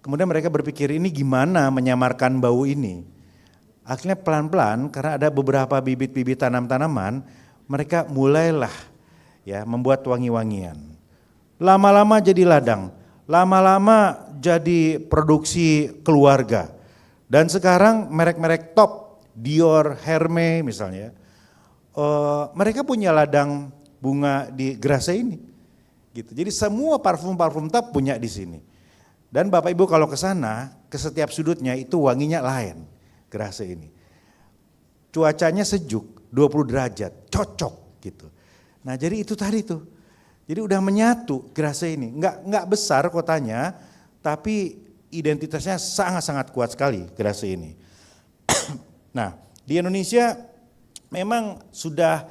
Kemudian mereka berpikir ini gimana menyamarkan bau ini. Akhirnya pelan-pelan karena ada beberapa bibit-bibit tanaman, mereka mulailah ya membuat wangi-wangian. Lama-lama jadi ladang, lama-lama jadi produksi keluarga. Dan sekarang merek-merek top, Dior, Hermes misalnya, mereka punya ladang bunga di Grasse ini. Gitu. Jadi semua parfum-parfum top punya di sini. Dan Bapak Ibu kalau ke sana, ke setiap sudutnya itu wanginya lain. Grasse ini. Cuacanya sejuk, 20 derajat, cocok gitu. Nah jadi itu tadi tuh. Jadi udah menyatu Grasse ini. Enggak besar kotanya, tapi identitasnya sangat-sangat kuat sekali Grasse ini. Nah di Indonesia memang sudah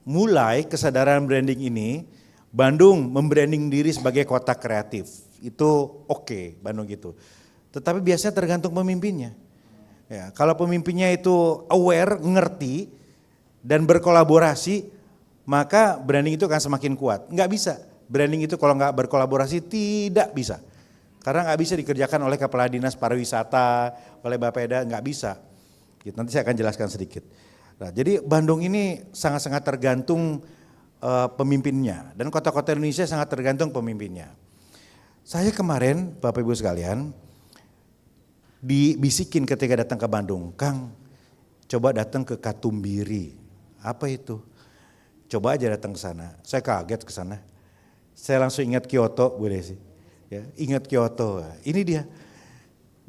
mulai kesadaran branding ini. Bandung membranding diri sebagai kota kreatif. Itu oke, Bandung gitu. Tetapi biasanya tergantung pemimpinnya. Ya, kalau pemimpinnya itu aware, ngerti, dan berkolaborasi, maka branding itu akan semakin kuat. Nggak bisa, branding itu kalau nggak berkolaborasi tidak bisa. Karena nggak bisa dikerjakan oleh Kepala Dinas Pariwisata, oleh Bapeda, nggak bisa. Gitu, nanti saya akan jelaskan sedikit. Nah, jadi Bandung ini sangat-sangat tergantung pemimpinnya, dan kota-kota Indonesia sangat tergantung pemimpinnya. Saya kemarin, Bapak Ibu sekalian, dibisikin ketika datang ke Bandung, Kang, coba datang ke Katumbiri. Apa itu? Coba aja datang ke sana. Saya kaget ke sana. Saya langsung ingat Kyoto, Bu Desi. Ya, ingat Kyoto. Ini dia.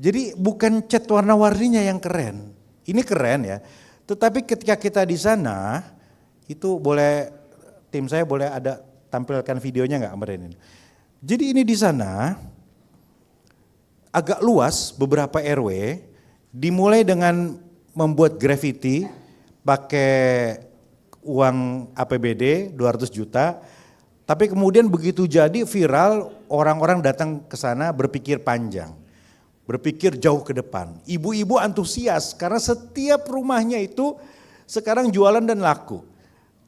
Jadi bukan cat warna-warninya yang keren. Ini keren ya. Tetapi ketika kita di sana, itu boleh tim saya boleh ada tampilkan videonya nggak kemarin ini. Jadi ini di sana agak luas beberapa RW Dimulai dengan membuat graffiti pakai uang APBD 200 juta, tapi kemudian begitu jadi viral, orang-orang datang ke sana berpikir panjang, berpikir jauh ke depan. Ibu-ibu antusias karena setiap rumahnya itu sekarang jualan dan laku.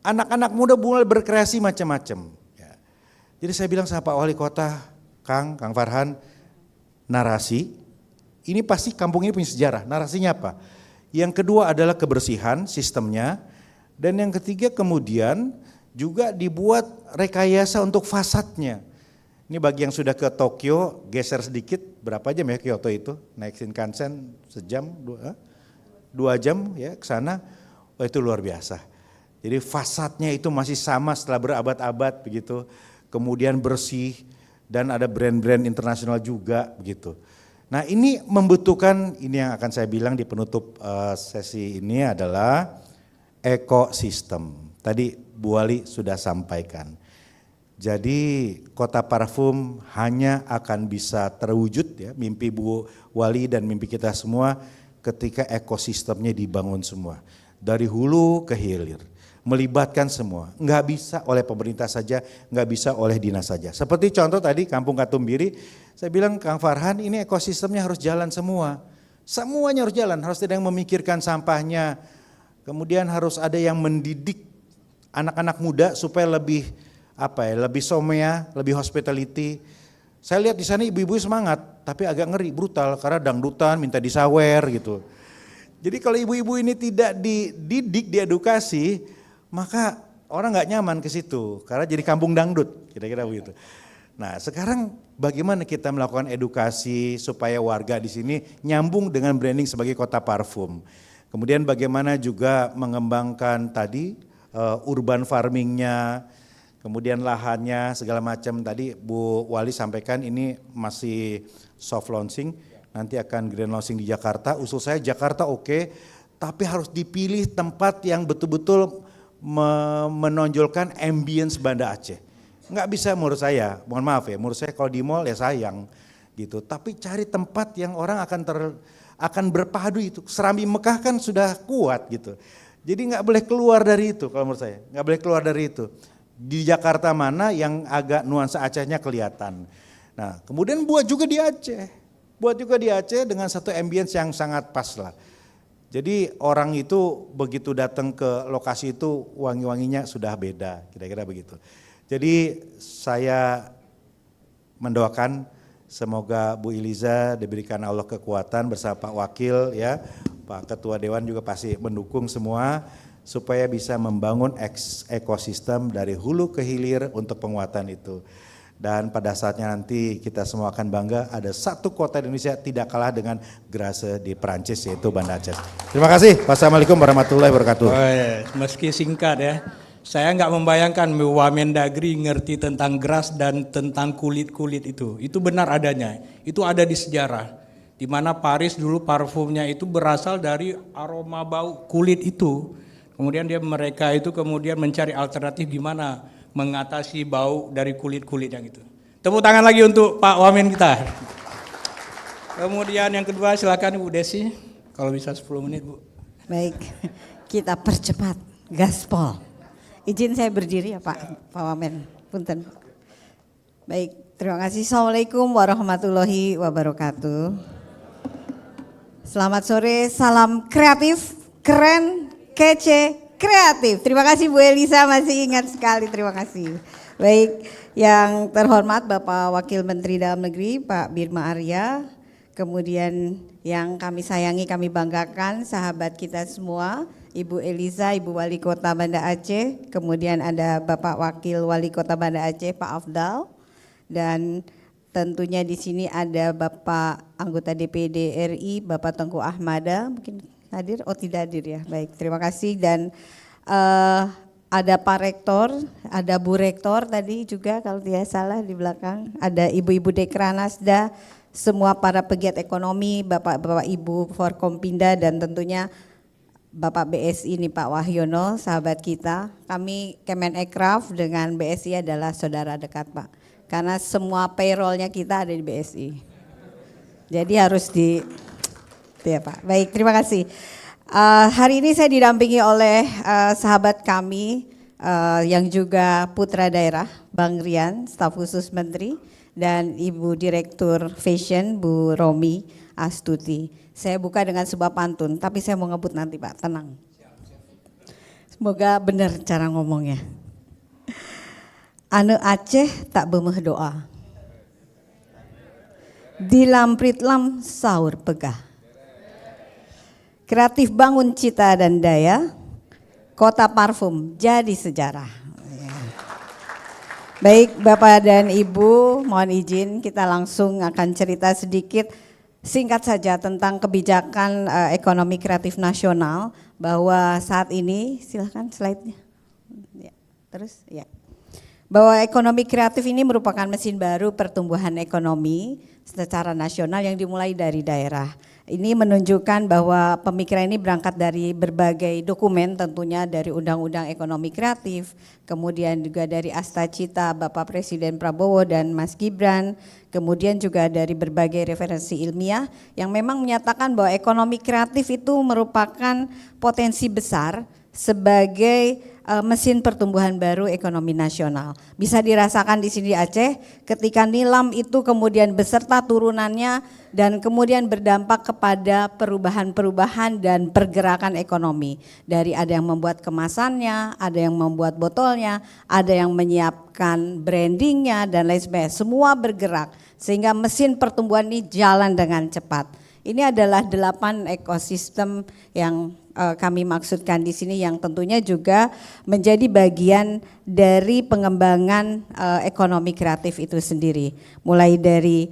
Anak-anak muda mulai berkreasi macam-macam. Ya. Jadi saya bilang sama Pak Wali Kota, Kang Farhan, narasi, ini pasti kampung ini punya sejarah. Narasinya apa? Yang kedua adalah kebersihan sistemnya. Dan yang ketiga kemudian juga dibuat rekayasa untuk fasadnya. Ini bagi yang sudah ke Tokyo, geser sedikit, berapa jam ya Kyoto itu? Naik Shinkansen sejam, 2 jam ya ke sana. Oh itu luar biasa. Jadi fasadnya itu masih sama setelah berabad-abad begitu. Kemudian bersih dan ada brand-brand internasional juga begitu. Nah ini membutuhkan, ini yang akan saya bilang di penutup sesi ini adalah ekosistem. Tadi Bu Wali sudah sampaikan. Jadi kota parfum hanya akan bisa terwujud ya, mimpi Bu Wali dan mimpi kita semua ketika ekosistemnya dibangun semua. Dari hulu ke hilir, melibatkan semua. Nggak bisa oleh pemerintah saja, nggak bisa oleh dinas saja. Seperti contoh tadi Kampung Katumbiri, saya bilang Kang Farhan ini ekosistemnya harus jalan semua. Semuanya harus jalan, harus ada yang memikirkan sampahnya. Kemudian harus ada yang mendidik anak-anak muda supaya lebih lebih somea, lebih hospitality. Saya lihat di sana ibu-ibu semangat, tapi agak ngeri, brutal karena dangdutan, minta disawer gitu. Jadi kalau ibu-ibu ini tidak dididik, diedukasi, maka orang nggak nyaman ke situ karena jadi kampung dangdut, kira-kira begitu. Nah, sekarang bagaimana kita melakukan edukasi supaya warga di sini nyambung dengan branding sebagai kota parfum. Kemudian bagaimana juga mengembangkan tadi urban farmingnya, kemudian lahannya segala macam. Tadi Bu Wali sampaikan ini masih soft launching, nanti akan grand launching di Jakarta. Usul saya Jakarta oke, tapi harus dipilih tempat yang betul-betul menonjolkan ambience Banda Aceh. Nggak bisa menurut saya, mohon maaf ya, menurut saya kalau di mall ya sayang gitu. Tapi cari tempat yang orang akan berpadu itu. Serambi Mekah kan sudah kuat gitu. Jadi nggak boleh keluar dari itu kalau menurut saya, nggak boleh keluar dari itu. Di Jakarta mana yang agak nuansa Acehnya kelihatan. Nah kemudian buat juga di Aceh dengan satu ambience yang sangat pas lah. Jadi orang itu begitu datang ke lokasi itu wangi-wanginya sudah beda, kira-kira begitu. Jadi saya mendoakan semoga Bu Iliza diberikan Allah kekuatan bersama Pak Wakil ya, Pak Ketua Dewan juga pasti mendukung semua supaya bisa membangun ekosistem dari hulu ke hilir untuk penguatan itu. Dan pada saatnya nanti kita semua akan bangga ada satu kota di Indonesia tidak kalah dengan Grasse di Perancis yaitu Banda Aceh. Terima kasih. Wassalamualaikum warahmatullahi wabarakatuh. Oh ya, meski singkat ya, saya nggak membayangkan Wamendagri ngerti tentang Grasse dan tentang kulit-kulit itu. Itu benar adanya, itu ada di sejarah. Di mana Paris dulu parfumnya itu berasal dari aroma bau kulit itu. Kemudian mereka itu kemudian mencari alternatif gimana mengatasi bau dari kulit-kulit yang itu. Tepuk tangan lagi untuk Pak Wamen kita. Kemudian yang kedua silakan Ibu Desi, kalau bisa 10 menit Bu. Baik, kita percepat, gaspol. Izin saya berdiri ya Pak Wamen, punten. Baik, terima kasih. Assalamualaikum warahmatullahi wabarakatuh. Selamat sore, salam kreatif, keren, kece, kreatif. Terima kasih Bu Elisa, masih ingat sekali, terima kasih. Baik, yang terhormat Bapak Wakil Menteri Dalam Negeri Pak Bima Arya, kemudian yang kami sayangi, kami banggakan sahabat kita semua, Ibu Elisa, Ibu Wali Kota Banda Aceh, kemudian ada Bapak Wakil Wali Kota Banda Aceh Pak Afdal, dan tentunya di sini ada Bapak anggota DPD RI Bapak Tengku Ahmada, mungkin hadir? Oh tidak hadir ya, baik terima kasih. Dan ada Pak Rektor, ada Bu Rektor tadi juga kalau tidak salah di belakang, ada Ibu-Ibu Dekranasda, semua para pegiat ekonomi, Bapak-Bapak Ibu Forkompinda dan tentunya Bapak BSI ini Pak Wahyono, sahabat kita. Kami Kemenekraf dengan BSI adalah saudara dekat Pak, karena semua payrollnya kita ada di BSI. Jadi harus Ya Pak, baik terima kasih. Hari ini saya didampingi oleh sahabat kami yang juga putra daerah, Bang Rian, staf khusus Menteri, dan Ibu Direktur Fashion, Bu Romi Astuti. Saya buka dengan sebuah pantun, tapi saya mau ngebut nanti Pak, tenang. Semoga benar cara ngomongnya. Ane Aceh tak bemeh doa, di lamprit lam sahur pegah. Kreatif bangun cita dan daya, kota parfum jadi sejarah. Baik Bapak dan Ibu, mohon izin kita langsung akan cerita sedikit singkat saja tentang kebijakan ekonomi kreatif nasional, bahwa saat ini, silahkan slide-nya. Ya, terus ya. Bahwa ekonomi kreatif ini merupakan mesin baru pertumbuhan ekonomi secara nasional yang dimulai dari daerah. Ini menunjukkan bahwa pemikiran ini berangkat dari berbagai dokumen, tentunya dari Undang-Undang Ekonomi Kreatif, kemudian juga dari Asta Cita Bapak Presiden Prabowo dan Mas Gibran, kemudian juga dari berbagai referensi ilmiah yang memang menyatakan bahwa ekonomi kreatif itu merupakan potensi besar sebagai mesin pertumbuhan baru ekonomi nasional. Bisa dirasakan di sini Aceh ketika nilam itu kemudian beserta turunannya dan kemudian berdampak kepada perubahan-perubahan dan pergerakan ekonomi. Dari ada yang membuat kemasannya, ada yang membuat botolnya, ada yang menyiapkan brandingnya dan lain sebagainya. Semua bergerak sehingga mesin pertumbuhan ini jalan dengan cepat. Ini adalah 8 ekosistem yang kami maksudkan di sini yang tentunya juga menjadi bagian dari pengembangan ekonomi kreatif itu sendiri. Mulai dari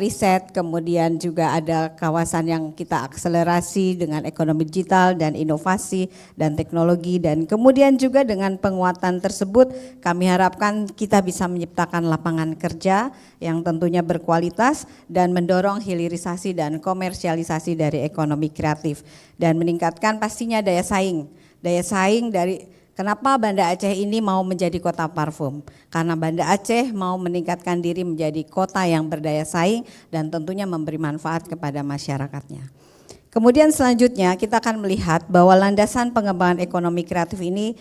riset, kemudian juga ada kawasan yang kita akselerasi dengan ekonomi digital dan inovasi dan teknologi, dan kemudian juga dengan penguatan tersebut kami harapkan kita bisa menciptakan lapangan kerja yang tentunya berkualitas dan mendorong hilirisasi dan komersialisasi dari ekonomi kreatif dan meningkatkan pastinya daya saing dari kenapa Banda Aceh ini mau menjadi kota parfum, karena Banda Aceh mau meningkatkan diri menjadi kota yang berdaya saing dan tentunya memberi manfaat kepada masyarakatnya. Kemudian selanjutnya kita akan melihat bahwa landasan pengembangan ekonomi kreatif ini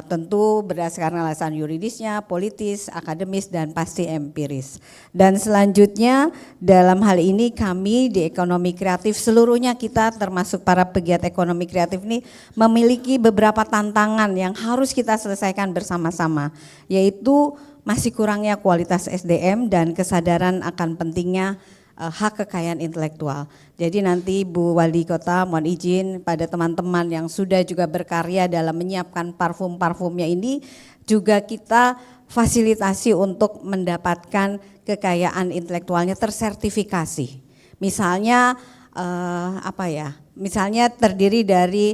tentu berdasarkan alasan yuridisnya, politis, akademis, dan pasti empiris. Dan selanjutnya dalam hal ini kami di ekonomi kreatif seluruhnya kita termasuk para pegiat ekonomi kreatif ini memiliki beberapa tantangan yang harus kita selesaikan bersama-sama, yaitu masih kurangnya kualitas SDM dan kesadaran akan pentingnya hak kekayaan intelektual. Jadi nanti Bu Wali Kota mohon izin pada teman-teman yang sudah juga berkarya dalam menyiapkan parfum-parfumnya ini juga kita fasilitasi untuk mendapatkan kekayaan intelektualnya tersertifikasi. Misalnya misalnya terdiri dari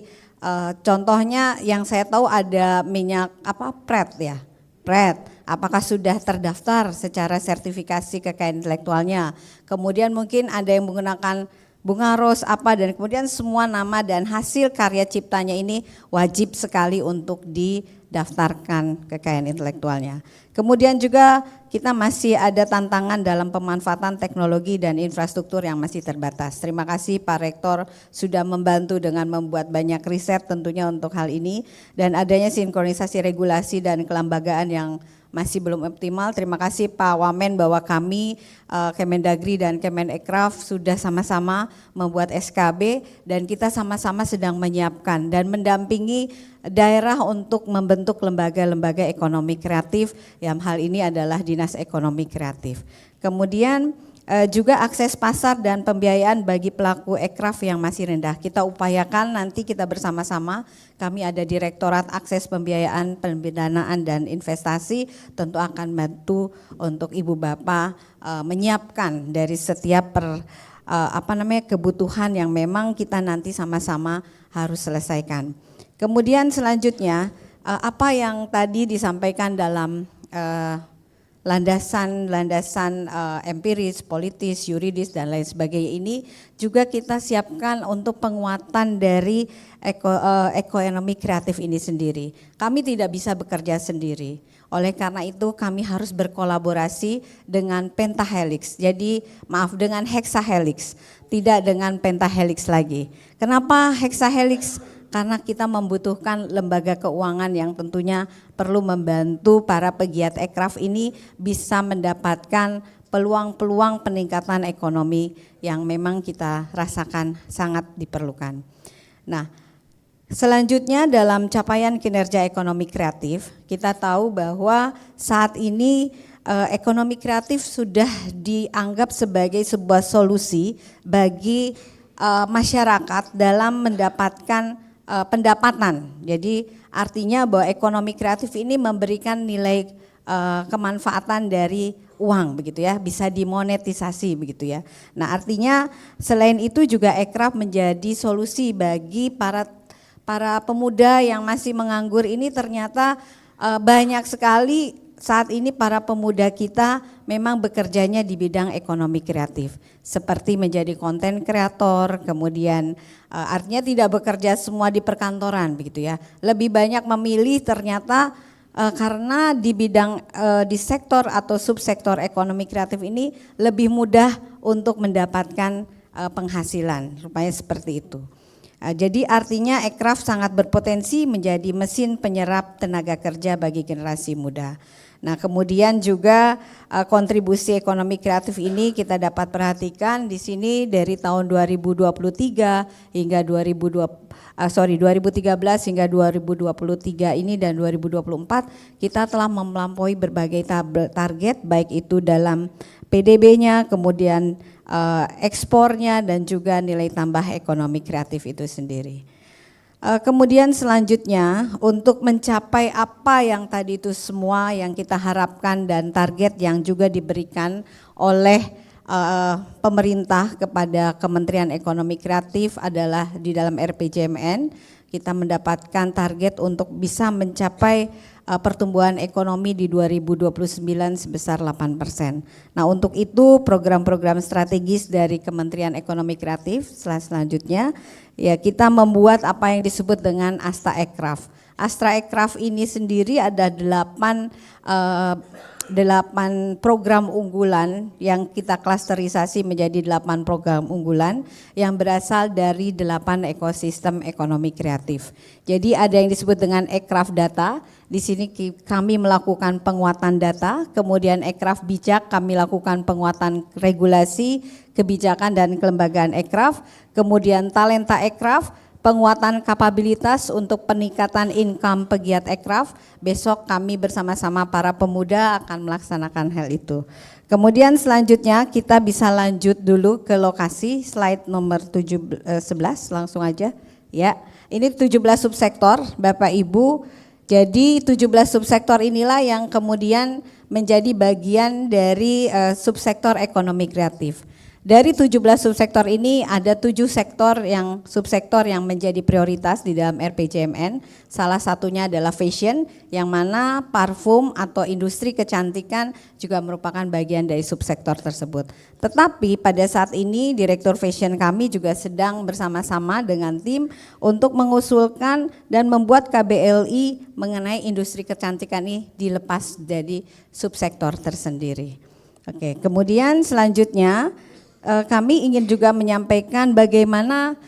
contohnya yang saya tahu ada minyak Pret ya. Pret, apakah sudah terdaftar secara sertifikasi kekayaan intelektualnya? Kemudian mungkin ada yang menggunakan bunga ros dan kemudian semua nama dan hasil karya ciptanya ini wajib sekali untuk didaftarkan kekayaan intelektualnya. Kemudian juga kita masih ada tantangan dalam pemanfaatan teknologi dan infrastruktur yang masih terbatas. Terima kasih Pak Rektor sudah membantu dengan membuat banyak riset tentunya untuk hal ini, dan adanya sinkronisasi regulasi dan kelembagaan yang masih belum optimal. Terima kasih Pak Wamen bahwa kami Kemendagri dan Kemenekraf sudah sama-sama membuat SKB dan kita sama-sama sedang menyiapkan dan mendampingi daerah untuk membentuk lembaga-lembaga ekonomi kreatif, yang hal ini adalah Dinas Ekonomi Kreatif. Kemudian juga akses pasar dan pembiayaan bagi pelaku ekraf yang masih rendah. Kita upayakan nanti kita bersama-sama, kami ada Direktorat Akses Pembiayaan, Pendanaan dan Investasi, tentu akan bantu untuk Ibu Bapak menyiapkan dari setiap kebutuhan yang memang kita nanti sama-sama harus selesaikan. Kemudian selanjutnya apa yang tadi disampaikan dalam landasan empiris, politis, yuridis dan lain sebagainya ini juga kita siapkan untuk penguatan dari ekonomi kreatif ini sendiri. Kami tidak bisa bekerja sendiri. Oleh karena itu kami harus berkolaborasi dengan pentahelix. Jadi dengan hexahelix, tidak dengan pentahelix lagi. Kenapa hexahelix? Karena kita membutuhkan lembaga keuangan yang tentunya perlu membantu para pegiat ekraf ini bisa mendapatkan peluang-peluang peningkatan ekonomi yang memang kita rasakan sangat diperlukan. Nah, selanjutnya dalam capaian kinerja ekonomi kreatif, kita tahu bahwa saat ini ekonomi kreatif sudah dianggap sebagai sebuah solusi bagi masyarakat dalam mendapatkan pendapatan. Jadi artinya bahwa ekonomi kreatif ini memberikan nilai kemanfaatan dari uang begitu ya, bisa dimonetisasi begitu ya. Nah, artinya selain itu juga ekraf menjadi solusi bagi para pemuda yang masih menganggur ini. Ternyata banyak sekali saat ini para pemuda kita memang bekerjanya di bidang ekonomi kreatif, seperti menjadi konten kreator, kemudian artinya tidak bekerja semua di perkantoran begitu ya. Lebih banyak memilih ternyata karena di bidang di sektor atau subsektor ekonomi kreatif ini lebih mudah untuk mendapatkan penghasilan, rupanya seperti itu. Jadi artinya ekraf sangat berpotensi menjadi mesin penyerap tenaga kerja bagi generasi muda. Nah, kemudian juga kontribusi ekonomi kreatif ini kita dapat perhatikan di sini dari tahun 2023 hingga 2013 hingga 2023 ini dan 2024 kita telah melampaui berbagai target baik itu dalam PDB-nya, kemudian ekspornya dan juga nilai tambah ekonomi kreatif itu sendiri. Kemudian selanjutnya untuk mencapai apa yang tadi itu semua yang kita harapkan dan target yang juga diberikan oleh pemerintah kepada Kementerian Ekonomi Kreatif adalah di dalam RPJMN kita mendapatkan target untuk bisa mencapai pertumbuhan ekonomi di 2029 sebesar 8%. Nah, untuk itu program-program strategis dari Kementerian Ekonomi Kreatif selanjutnya ya kita membuat apa yang disebut dengan Astra Ekraf. Astra Ekraf ini sendiri ada 8 program unggulan yang kita klasterisasi menjadi 8 program unggulan yang berasal dari 8 ekosistem ekonomi kreatif. Jadi ada yang disebut dengan Ekraf Data, di sini kami melakukan penguatan data, kemudian Ekraf Bijak kami lakukan penguatan regulasi, kebijakan dan kelembagaan Ekraf, kemudian Talenta Ekraf, penguatan kapabilitas untuk peningkatan income pegiat ekraf. Besok kami bersama-sama para pemuda akan melaksanakan hal itu. Kemudian selanjutnya kita bisa lanjut dulu ke lokasi slide nomor 11 langsung aja ya. Ini 17 subsektor Bapak Ibu. Jadi 17 subsektor inilah yang kemudian menjadi bagian dari subsektor ekonomi kreatif. Dari 17 subsektor ini ada 7 subsektor yang menjadi prioritas di dalam RPJMN. Salah satunya adalah fashion, yang mana parfum atau industri kecantikan juga merupakan bagian dari subsektor tersebut. Tetapi pada saat ini Direktur Fashion kami juga sedang bersama-sama dengan tim untuk mengusulkan dan membuat KBLI mengenai industri kecantikan ini dilepas dari subsektor tersendiri. Oke, kemudian selanjutnya kami ingin juga menyampaikan bagaimana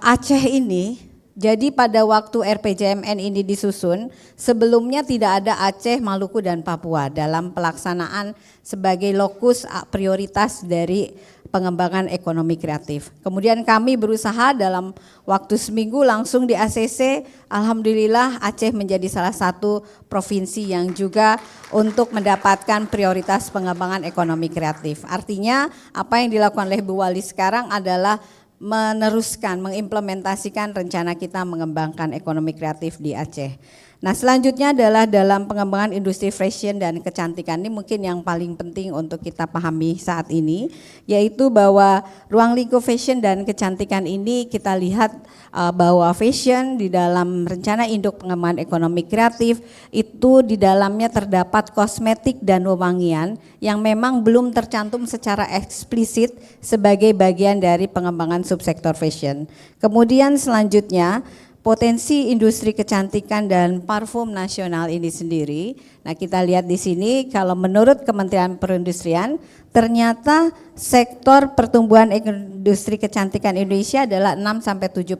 Aceh ini, jadi pada waktu RPJMN ini disusun, sebelumnya tidak ada Aceh, Maluku dan Papua dalam pelaksanaan sebagai lokus prioritas dari pengembangan ekonomi kreatif. Kemudian kami berusaha dalam waktu seminggu langsung di ACC, alhamdulillah Aceh menjadi salah satu provinsi yang juga untuk mendapatkan prioritas pengembangan ekonomi kreatif. Artinya apa yang dilakukan oleh Bu Wali sekarang adalah meneruskan, mengimplementasikan rencana kita mengembangkan ekonomi kreatif di Aceh. Nah, selanjutnya adalah dalam pengembangan industri fashion dan kecantikan. Ini mungkin yang paling penting untuk kita pahami saat ini, yaitu bahwa ruang lingkup fashion dan kecantikan ini kita lihat bahwa fashion di dalam rencana induk pengembangan ekonomi kreatif itu di dalamnya terdapat kosmetik dan wewangian yang memang belum tercantum secara eksplisit sebagai bagian dari pengembangan subsektor fashion. Kemudian selanjutnya potensi industri kecantikan dan parfum nasional ini sendiri. Nah, kita lihat di sini kalau menurut Kementerian Perindustrian ternyata sektor pertumbuhan industri kecantikan Indonesia adalah 6-7%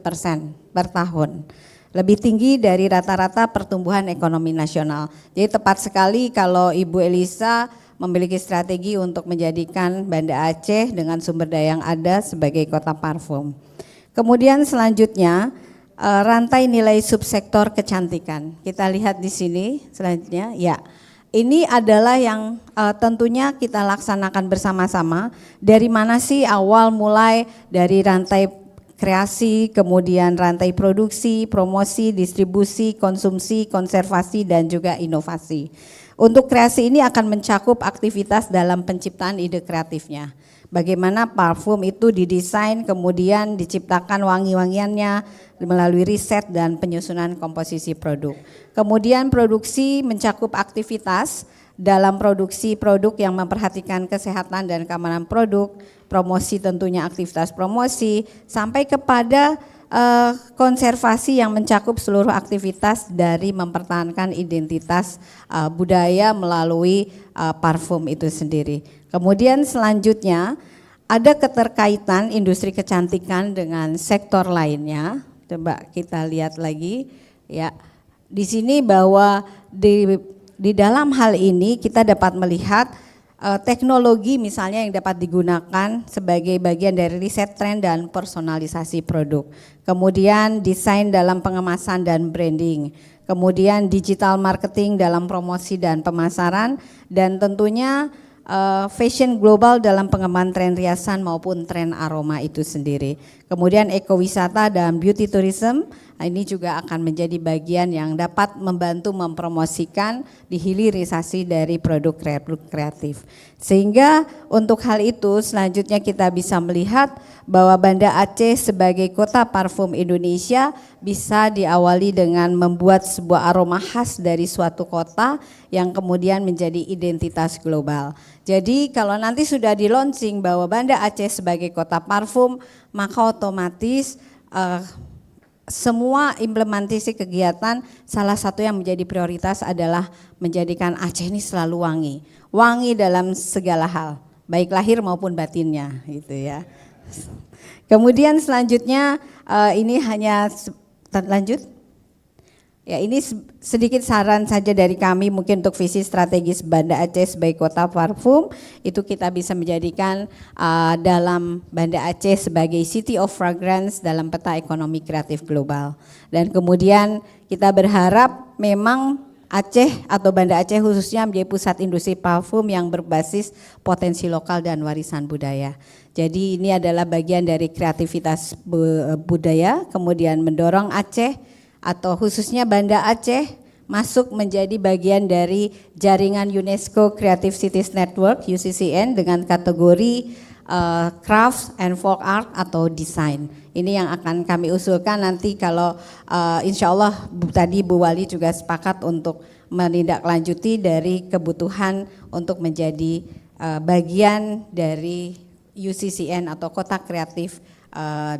per tahun. Lebih tinggi dari rata-rata pertumbuhan ekonomi nasional. Jadi tepat sekali kalau Ibu Elisa memiliki strategi untuk menjadikan Banda Aceh dengan sumber daya yang ada sebagai kota parfum. Kemudian selanjutnya rantai nilai subsektor kecantikan. Kita lihat di sini selanjutnya, ya. Ini adalah yang tentunya kita laksanakan bersama-sama. Dari mana sih awal mulai dari rantai kreasi, kemudian rantai produksi, promosi, distribusi, konsumsi, konservasi, dan juga inovasi. Untuk kreasi ini akan mencakup aktivitas dalam penciptaan ide kreatifnya. Bagaimana parfum itu didesain, kemudian diciptakan wangi-wangiannya melalui riset dan penyusunan komposisi produk. Kemudian produksi mencakup aktivitas dalam produksi produk yang memperhatikan kesehatan dan keamanan produk, promosi tentunya aktivitas promosi, sampai kepada konservasi yang mencakup seluruh aktivitas dari mempertahankan identitas budaya melalui parfum itu sendiri. Kemudian selanjutnya ada keterkaitan industri kecantikan dengan sektor lainnya. Coba kita lihat lagi ya. Di sini bahwa di dalam hal ini kita dapat melihat teknologi misalnya yang dapat digunakan sebagai bagian dari riset tren dan personalisasi produk. Kemudian desain dalam pengemasan dan branding. Kemudian digital marketing dalam promosi dan pemasaran, dan tentunya fashion global dalam pengembangan tren riasan maupun tren aroma itu sendiri. Kemudian ekowisata dan beauty tourism, ini juga akan menjadi bagian yang dapat membantu mempromosikan dihilirisasi dari produk kreatif. Sehingga untuk hal itu selanjutnya kita bisa melihat bahwa Banda Aceh sebagai kota parfum Indonesia bisa diawali dengan membuat sebuah aroma khas dari suatu kota yang kemudian menjadi identitas global. Jadi kalau nanti sudah di launching bahwa Banda Aceh sebagai kota parfum, maka otomatis semua implementasi kegiatan salah satu yang menjadi prioritas adalah menjadikan Aceh ini selalu wangi. Wangi dalam segala hal, baik lahir maupun batinnya gitu ya. Kemudian selanjutnya ini hanya lanjut. Ya, ini sedikit saran saja dari kami mungkin untuk visi strategis Banda Aceh sebagai kota parfum. Itu kita bisa menjadikan dalam Banda Aceh sebagai City of Fragrance dalam peta ekonomi kreatif global. Dan kemudian kita berharap memang Aceh atau Banda Aceh khususnya menjadi pusat industri parfum yang berbasis potensi lokal dan warisan budaya. Jadi ini adalah bagian dari kreativitas budaya, kemudian mendorong Aceh atau khususnya Banda Aceh masuk menjadi bagian dari jaringan UNESCO Creative Cities Network UCCN dengan kategori crafts and folk art atau desain. Ini yang akan kami usulkan nanti kalau insya Allah tadi Bu Wali juga sepakat untuk menindaklanjuti dari kebutuhan untuk menjadi bagian dari UCCN atau kota kreatif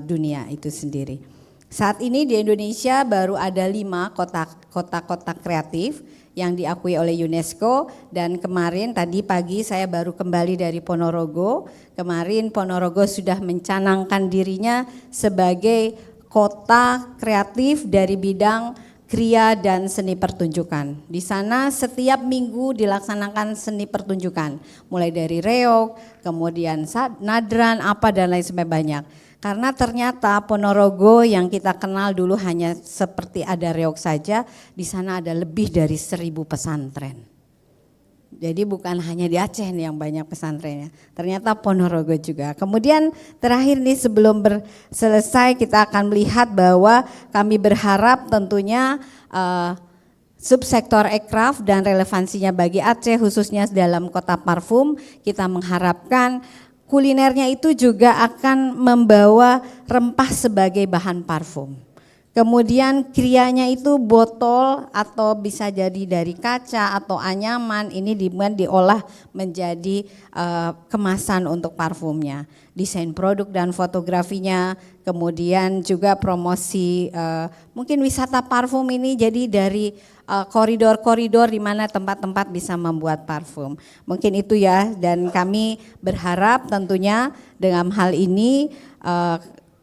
dunia itu sendiri. Saat ini di Indonesia baru ada 5 kota-kota kreatif yang diakui oleh UNESCO, dan kemarin tadi pagi saya baru kembali dari Ponorogo. Kemarin Ponorogo sudah mencanangkan dirinya sebagai kota kreatif dari bidang kriya dan seni pertunjukan. Di sana setiap minggu dilaksanakan seni pertunjukan, mulai dari reog, kemudian nadran, apa dan lain sebagainya banyak. Karena ternyata Ponorogo yang kita kenal dulu hanya seperti ada reog saja, di sana ada lebih dari 1000 pesantren. Jadi bukan hanya di Aceh nih yang banyak pesantrennya, ternyata Ponorogo juga. Kemudian terakhir nih sebelum selesai kita akan melihat bahwa kami berharap tentunya subsektor ekraf dan relevansinya bagi Aceh khususnya dalam kota parfum, kita mengharapkan kulinernya itu juga akan membawa rempah sebagai bahan parfum. Kemudian krianya itu botol atau bisa jadi dari kaca atau anyaman, ini diolah menjadi kemasan untuk parfumnya. Desain produk dan fotografinya, kemudian juga promosi mungkin wisata parfum ini jadi dari koridor-koridor di mana tempat-tempat bisa membuat parfum. Mungkin itu ya, dan kami berharap tentunya dengan hal ini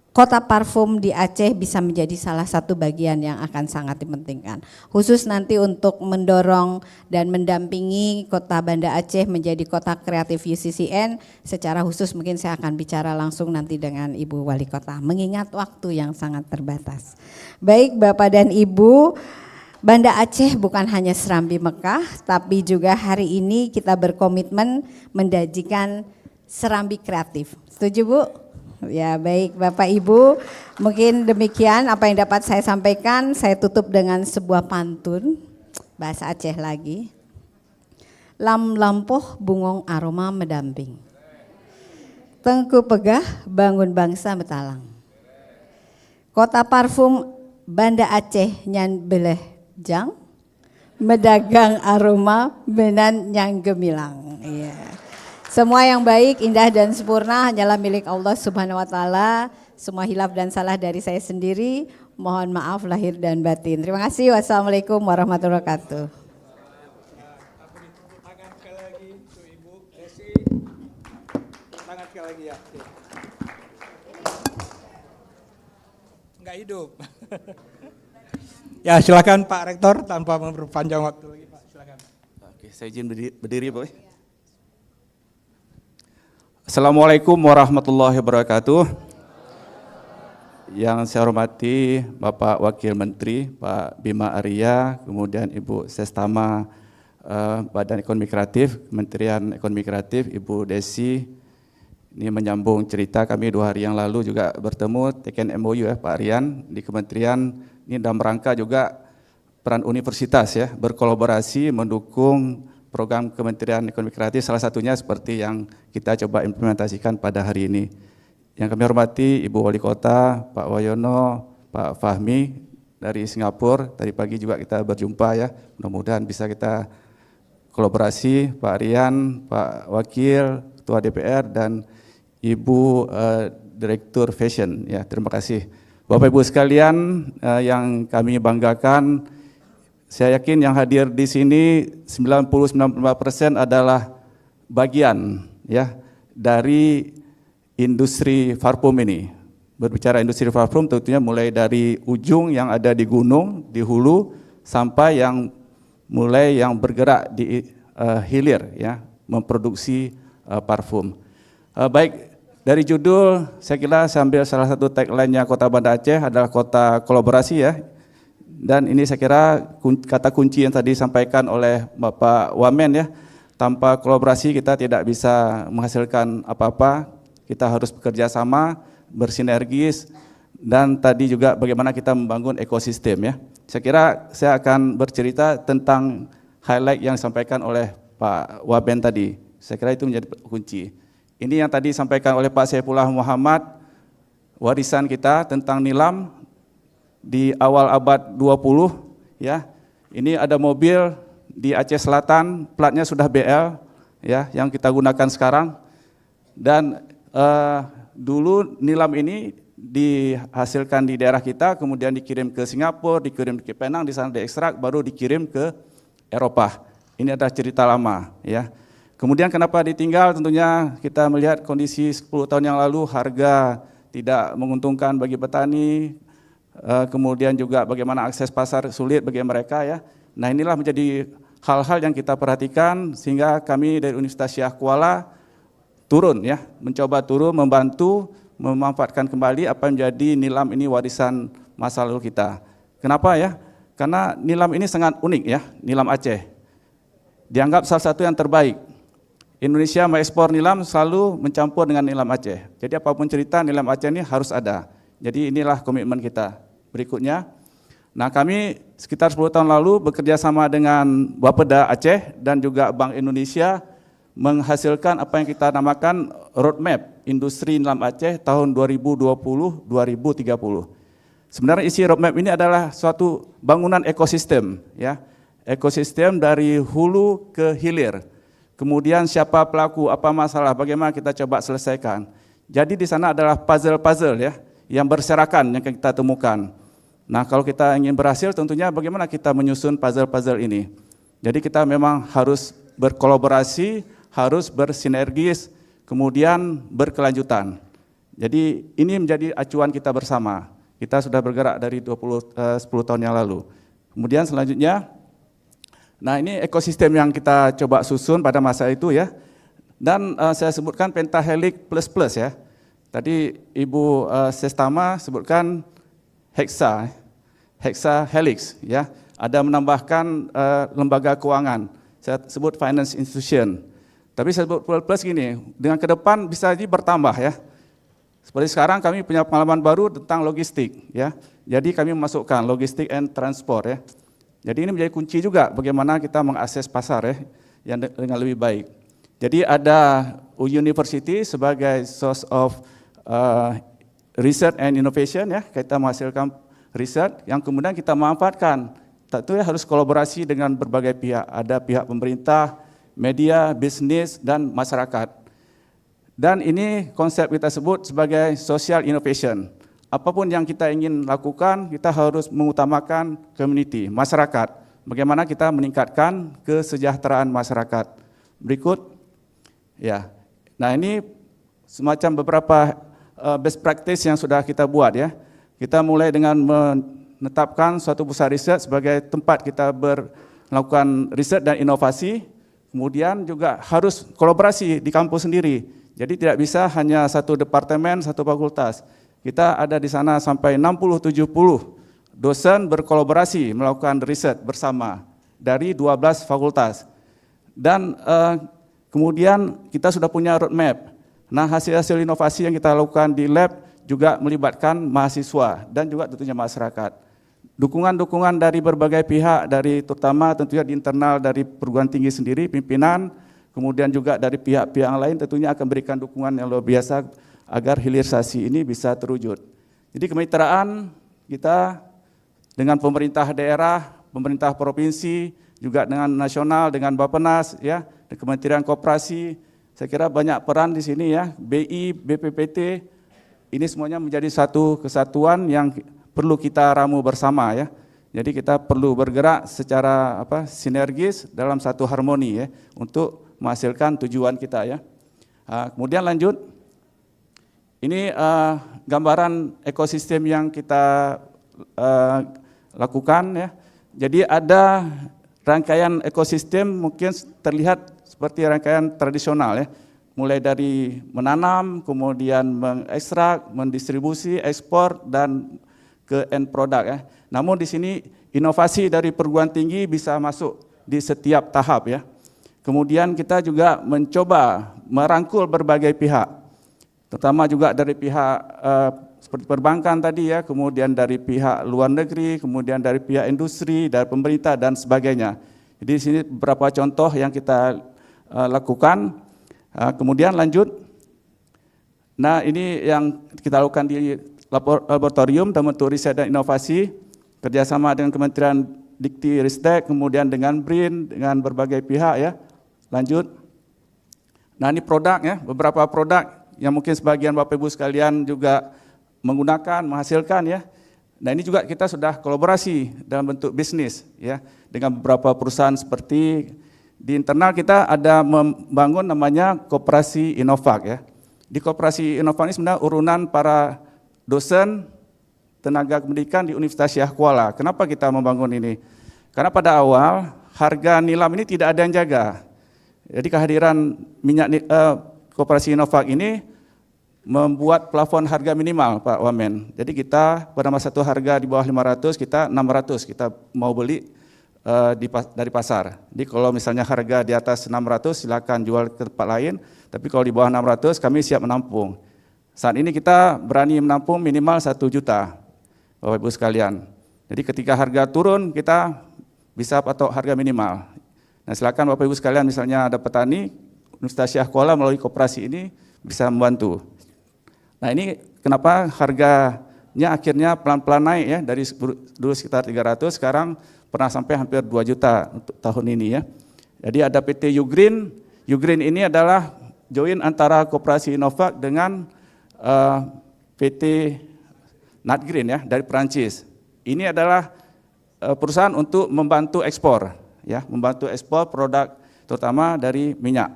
kota parfum di Aceh bisa menjadi salah satu bagian yang akan sangat dipentingkan. Khusus nanti untuk mendorong dan mendampingi kota Banda Aceh menjadi kota kreatif UCCN, secara khusus mungkin saya akan bicara langsung nanti dengan Ibu Wali Kota, mengingat waktu yang sangat terbatas. Baik Bapak dan Ibu, Banda Aceh bukan hanya Serambi Mekah, tapi juga hari ini kita berkomitmen mendajikan Serambi kreatif. Setuju Bu? Ya baik Bapak Ibu, mungkin demikian apa yang dapat saya sampaikan. Saya tutup dengan sebuah pantun bahasa Aceh lagi. Lam lampoh bungong aroma mendamping, tengku pegah bangun bangsa betalang. Kota parfum Banda Aceh nyan beleh jang, medagang aroma benan nyang gemilang. Iya. Semua yang baik, indah dan sempurna hanyalah milik Allah Subhanahu wa taala. Semua hilaf dan salah dari saya sendiri. Mohon maaf lahir dan batin. Terima kasih. Wassalamualaikum warahmatullahi wabarakatuh. Tangan sekali lagi untuk Ibu Desi. Tangan sekali lagi ya. Enggak hidup. Ya silakan Pak Rektor tanpa memperpanjang waktu lagi Pak. Silakan. Oke, saya izin berdiri Pak. Assalamualaikum warahmatullahi wabarakatuh. Yang saya hormati Bapak Wakil Menteri, Pak Bima Arya, kemudian Ibu Sestama Badan Ekonomi Kreatif, Kementerian Ekonomi Kreatif, Ibu Desi. Ini menyambung cerita kami 2 hari yang lalu juga bertemu, teken MOU ya Pak Aryan di Kementerian, ini dalam rangka juga peran universitas ya, berkolaborasi mendukung program Kementerian Ekonomi Kreatif, salah satunya seperti yang kita coba implementasikan pada hari ini. Yang kami hormati Ibu Wali Kota, Pak Wayono, Pak Fahmi dari Singapura, tadi pagi juga kita berjumpa ya, mudah-mudahan bisa kita kolaborasi, Pak Rian, Pak Wakil, Ketua DPR, dan Ibu Direktur Fashion. Ya, terima kasih. Bapak Ibu sekalian yang kami banggakan, saya yakin yang hadir di sini 90-95% adalah bagian ya dari industri parfum ini. Berbicara industri parfum tentunya mulai dari ujung yang ada di gunung, di hulu, sampai yang mulai yang bergerak di hilir ya, memproduksi parfum. Baik, dari judul saya kira saya ambil salah satu tagline-nya Kota Banda Aceh adalah kota kolaborasi ya. Dan ini saya kira kata kunci yang tadi disampaikan oleh Bapak Wamen ya, tanpa kolaborasi kita tidak bisa menghasilkan apa-apa, kita harus bekerja sama, bersinergis, dan tadi juga bagaimana kita membangun ekosistem ya. Saya kira saya akan bercerita tentang highlight yang disampaikan oleh Pak Wamen tadi, saya kira itu menjadi kunci. Ini yang tadi disampaikan oleh Pak Saifullah Muhammad, warisan kita tentang nilam, di awal abad 20 ya. Ini ada mobil di Aceh Selatan, platnya sudah BL ya, yang kita gunakan sekarang. Dan dulu nilam ini dihasilkan di daerah kita, kemudian dikirim ke Singapura, dikirim ke Penang, di sana diekstrak, baru dikirim ke Eropa. Ini adalah cerita lama ya. Kemudian kenapa ditinggal, tentunya kita melihat kondisi 10 tahun yang lalu harga tidak menguntungkan bagi petani, kemudian juga bagaimana akses pasar sulit bagi mereka ya. Nah inilah menjadi hal-hal yang kita perhatikan sehingga kami dari Universitas Syah Kuala turun ya, mencoba turun membantu memanfaatkan kembali apa yang menjadi nilam ini warisan masa lalu kita. Kenapa ya? Karena nilam ini sangat unik ya, nilam Aceh. Dianggap salah satu yang terbaik. Indonesia mengekspor nilam selalu mencampur dengan nilam Aceh. Jadi apapun cerita nilam Aceh ini harus ada. Jadi inilah komitmen kita. Berikutnya, Nah, kami sekitar 10 tahun lalu bekerja sama dengan Bapeda Aceh dan juga Bank Indonesia menghasilkan apa yang kita namakan roadmap industri nilam Aceh tahun 2020-2030. Sebenarnya isi roadmap ini adalah suatu bangunan ekosistem, ya, ekosistem dari hulu ke hilir. Kemudian siapa pelaku, apa masalah, bagaimana kita coba selesaikan. Jadi di sana adalah puzzle-puzzle ya, yang berserakan yang kita temukan. Nah, kalau kita ingin berhasil tentunya bagaimana kita menyusun puzzle-puzzle ini. Jadi kita memang harus berkolaborasi, harus bersinergis, kemudian berkelanjutan. Jadi ini menjadi acuan kita bersama. Kita sudah bergerak dari 10 tahun yang lalu. Kemudian selanjutnya, nah ini ekosistem yang kita coba susun pada masa itu ya. Dan saya sebutkan pentahelix plus ya. Tadi Ibu Sestama sebutkan hexahelix ya. Ada menambahkan lembaga keuangan. Saya sebut finance institution. Tapi saya sebut plus gini, dengan ke depan bisa jadi bertambah ya. Seperti sekarang kami punya pengalaman baru tentang logistik ya. Jadi kami memasukkan logistik and transport ya. Jadi ini menjadi kunci juga bagaimana kita mengakses pasar ya yang dengan lebih baik. Jadi ada university sebagai source of research and innovation ya, kita menghasilkan riset yang kemudian kita manfaatkan. Tentunya harus kolaborasi dengan berbagai pihak, ada pihak pemerintah, media, bisnis, dan masyarakat. Dan ini konsep kita sebut sebagai social innovation. Apapun yang kita ingin lakukan, kita harus mengutamakan community, masyarakat. Bagaimana kita meningkatkan kesejahteraan masyarakat. Berikut, ya. Nah ini semacam beberapa best practice yang sudah kita buat ya. Kita mulai dengan menetapkan suatu pusat riset sebagai tempat kita melakukan riset dan inovasi. Kemudian juga harus kolaborasi di kampus sendiri. Jadi tidak bisa hanya satu departemen, satu fakultas. Kita ada di sana sampai 60-70 dosen berkolaborasi melakukan riset bersama dari 12 fakultas. Dan kemudian kita sudah punya roadmap. Nah, hasil-hasil inovasi yang kita lakukan di lab juga melibatkan mahasiswa dan juga tentunya masyarakat. Dukungan-dukungan dari berbagai pihak, dari terutama tentunya di internal dari perguruan tinggi sendiri, pimpinan, kemudian juga dari pihak-pihak yang lain tentunya akan berikan dukungan yang luar biasa agar hilirisasi ini bisa terwujud. Jadi kemitraan kita dengan pemerintah daerah, pemerintah provinsi, juga dengan nasional, dengan Bappenas, ya, dan Kementerian Koperasi, saya kira banyak peran di sini ya, BI, BPPT, ini semuanya menjadi satu kesatuan yang perlu kita ramu bersama ya. Jadi kita perlu bergerak secara sinergis dalam satu harmoni ya, untuk menghasilkan tujuan kita ya. Kemudian lanjut, ini gambaran ekosistem yang kita lakukan ya. Jadi ada rangkaian ekosistem mungkin terlihat seperti rangkaian tradisional ya. Mulai dari menanam, kemudian mengekstrak, mendistribusi, ekspor, dan ke end product ya. Namun di sini inovasi dari perguruan tinggi bisa masuk di setiap tahap ya. Kemudian kita juga mencoba merangkul berbagai pihak, terutama juga dari pihak seperti perbankan tadi ya, kemudian dari pihak luar negeri, kemudian dari pihak industri, dari pemerintah dan sebagainya. Jadi di sini beberapa contoh yang kita lakukan. Kemudian lanjut, nah ini yang kita lakukan di laboratorium dalam bentuk riset dan inovasi, kerjasama dengan Kementerian Dikti Ristek, kemudian dengan BRIN, dengan berbagai pihak ya. Lanjut, nah ini produk ya, beberapa produk yang mungkin sebagian Bapak Ibu sekalian juga menggunakan, menghasilkan ya. Nah ini juga kita sudah kolaborasi dalam bentuk bisnis ya, dengan beberapa perusahaan seperti di internal kita ada membangun namanya Koperasi Inovac ya. Di Koperasi Inovac ini sebenarnya urunan para dosen tenaga pendidikan di Universitas Syah Kuala. Kenapa kita membangun ini? Karena pada awal harga nilam ini tidak ada yang jaga. Jadi kehadiran Koperasi Inovac ini membuat plafon harga minimal Pak Wamen. Jadi kita pada masa itu harga di bawah 500, kita 600 kita mau beli dari pasar. Jadi kalau misalnya harga di atas 600 silakan jual ke tempat lain, tapi kalau di bawah 600 kami siap menampung. Saat ini kita berani menampung minimal 1 juta, Bapak Ibu sekalian. Jadi ketika harga turun kita bisa patok harga minimal. Nah, silakan Bapak Ibu sekalian, misalnya ada petani, Universitas Syah Kuala melalui koperasi ini bisa membantu. Nah, ini kenapa harganya akhirnya pelan-pelan naik ya, dari dulu sekitar 300, sekarang pernah sampai hampir 2 juta untuk tahun ini ya. Jadi ada PT Ugreen. Ugreen ini adalah join antara koperasi Innovac dengan PT Natgreen ya, dari Perancis. Ini adalah perusahaan untuk membantu ekspor ya, membantu ekspor produk terutama dari minyak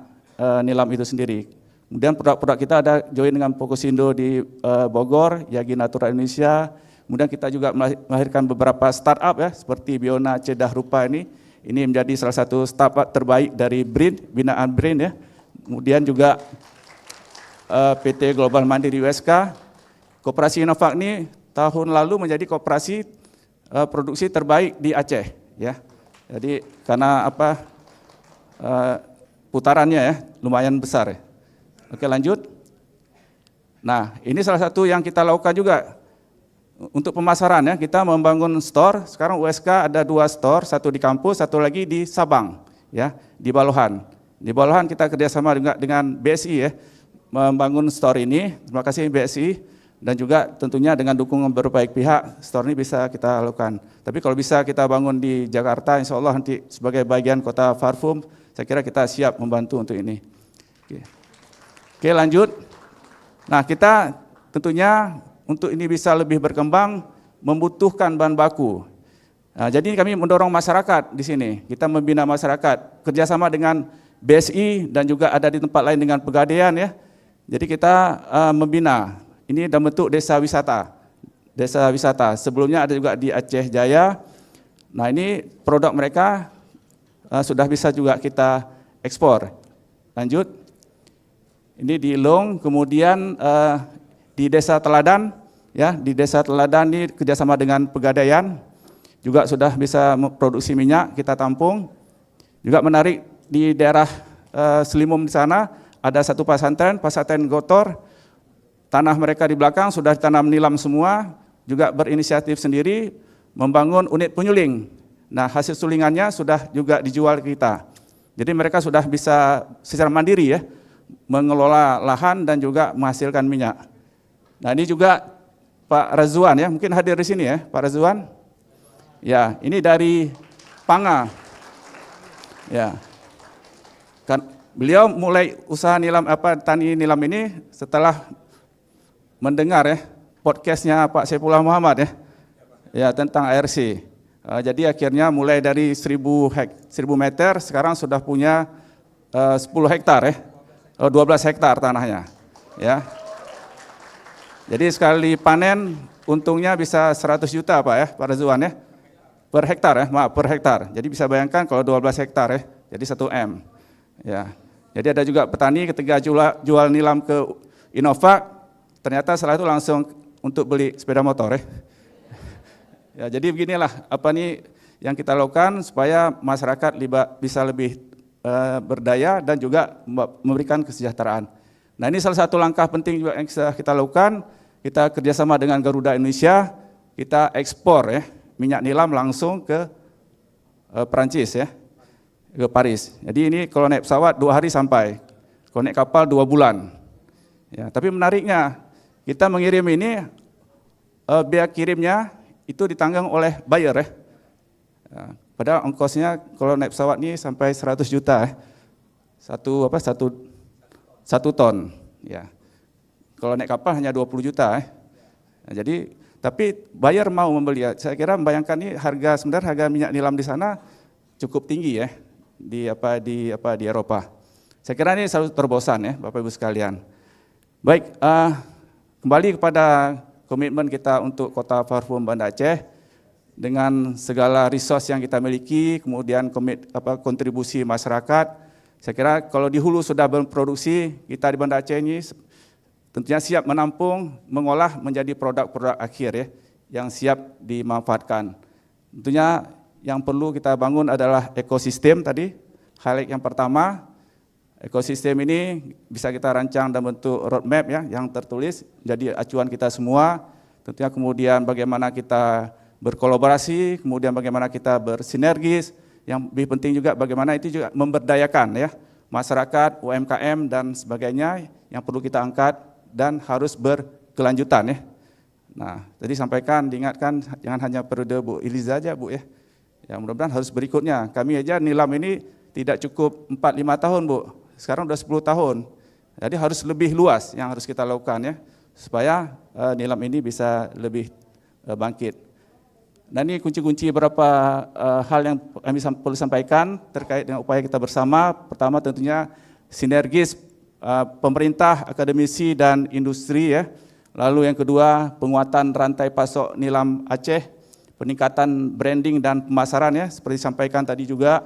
nilam itu sendiri. Kemudian produk-produk kita ada join dengan Pokosindo di Bogor, Yagi Natura Indonesia. Kemudian kita juga melahirkan beberapa startup ya, seperti Biona Cedah Rupa ini. Ini menjadi salah satu startup terbaik dari BRIN, binaan BRIN ya. Kemudian juga PT Global Mandiri USK. Koperasi Innovac ini tahun lalu menjadi koperasi produksi terbaik di Aceh ya. Jadi karena apa putarannya ya lumayan besar ya. Oke, lanjut. Nah, ini salah satu yang kita lakukan juga untuk pemasaran ya. Kita membangun store. Sekarang USK ada 2 store, satu di kampus, satu lagi di Sabang ya, di Balohan. Di Balohan kita kerjasama dengan BSI ya, membangun store ini. Terima kasih BSI. Dan juga tentunya dengan dukungan berbagai pihak, store ini bisa kita lakukan. Tapi kalau bisa kita bangun di Jakarta, insya Allah nanti sebagai bagian kota Parfum, saya kira kita siap membantu untuk ini. Oke, lanjut. Nah, kita tentunya untuk ini bisa lebih berkembang, membutuhkan bahan baku. Nah, jadi kami mendorong masyarakat di sini. Kita membina masyarakat, kerjasama dengan BSI dan juga ada di tempat lain dengan Pegadaian ya. Jadi kita membina. Ini dalam bentuk desa wisata. Desa wisata. Sebelumnya ada juga di Aceh Jaya. Nah, ini produk mereka sudah bisa juga kita ekspor. Lanjut. Ini di Long, kemudian di Desa Teladan, ya di Desa Teladan ini kerjasama dengan Pegadaian, juga sudah bisa memproduksi minyak, kita tampung. Juga menarik di daerah Selimum di sana, ada satu pesantren Gotor. Tanah mereka di belakang sudah ditanam nilam semua, juga berinisiatif sendiri membangun unit penyuling. Nah, hasil sulingannya sudah juga dijual ke kita. Jadi mereka sudah bisa secara mandiri ya, mengelola lahan dan juga menghasilkan minyak. Nah, ini juga Pak Razwan ya, mungkin hadir di sini ya, Pak Razwan. Ya, ini dari Panga. Ya. Kan beliau mulai usaha nilam tani nilam ini setelah mendengar ya podcastnya Pak Saifullah Muhammad ya tentang ARC. Jadi akhirnya mulai dari 1000 meter sekarang sudah punya 10 hektar ya, 12 hektar tanahnya ya. Jadi sekali panen untungnya bisa 100 juta Pak ya, Pak Rezwan ya, per hektar ya, maaf per hektar. Jadi bisa bayangkan kalau 12 hektar ya, jadi 1 M ya. Jadi ada juga petani ketika jual nilam ke Innovac, ternyata setelah itu langsung untuk beli sepeda motor ya. Ya, jadi beginilah apa nih yang kita lakukan supaya masyarakat bisa lebih berdaya dan juga memberikan kesejahteraan. Nah, ini salah satu langkah penting juga yang kita lakukan. Kita kerjasama dengan Garuda Indonesia, kita ekspor ya minyak nilam langsung ke Perancis ya, ke Paris. Jadi ini kalau naik pesawat 2 hari sampai, kalau naik kapal 2 bulan. Ya, tapi menariknya kita mengirim ini, biaya kirimnya itu ditanggung oleh buyer ya. Padahal ongkosnya kalau naik pesawat ini sampai 100 juta ya. Satu ton. Ya. Kalau naik kapal hanya 20 juta ya. Nah, jadi tapi buyer mau membeli. Saya kira membayangkan ini sebenarnya harga minyak nilam di sana cukup tinggi ya di Eropa. Saya kira ini selalu terobosan ya Bapak Ibu sekalian. Baik, kembali kepada komitmen kita untuk Kota Parfum Banda Aceh dengan segala resource yang kita miliki, kemudian kontribusi masyarakat. Saya kira kalau di hulu sudah berproduksi, kita di Banda Aceh ini tentunya siap menampung, mengolah menjadi produk-produk akhir ya, yang siap dimanfaatkan. Tentunya yang perlu kita bangun adalah ekosistem tadi. Hal yang pertama, ekosistem ini bisa kita rancang dalam bentuk roadmap ya, yang tertulis jadi acuan kita semua. Tentunya kemudian bagaimana kita berkolaborasi, kemudian bagaimana kita bersinergis, yang lebih penting juga bagaimana itu juga memberdayakan ya masyarakat, UMKM dan sebagainya yang perlu kita angkat dan harus berkelanjutan ya. Nah, tadi sampaikan, diingatkan jangan hanya periode Bu Iliza aja Bu ya. Ya mudah-mudahan harus berikutnya. Kami aja nilam ini tidak cukup 4-5 tahun Bu, sekarang udah 10 tahun. Jadi harus lebih luas yang harus kita lakukan ya, supaya nilam ini bisa lebih bangkit. Dan ini kunci-kunci beberapa hal yang kami perlu sampaikan terkait dengan upaya kita bersama. Pertama tentunya sinergis pemerintah, akademisi dan industri ya. Lalu yang kedua penguatan rantai pasok nilam Aceh, peningkatan branding dan pemasaran ya seperti disampaikan tadi juga.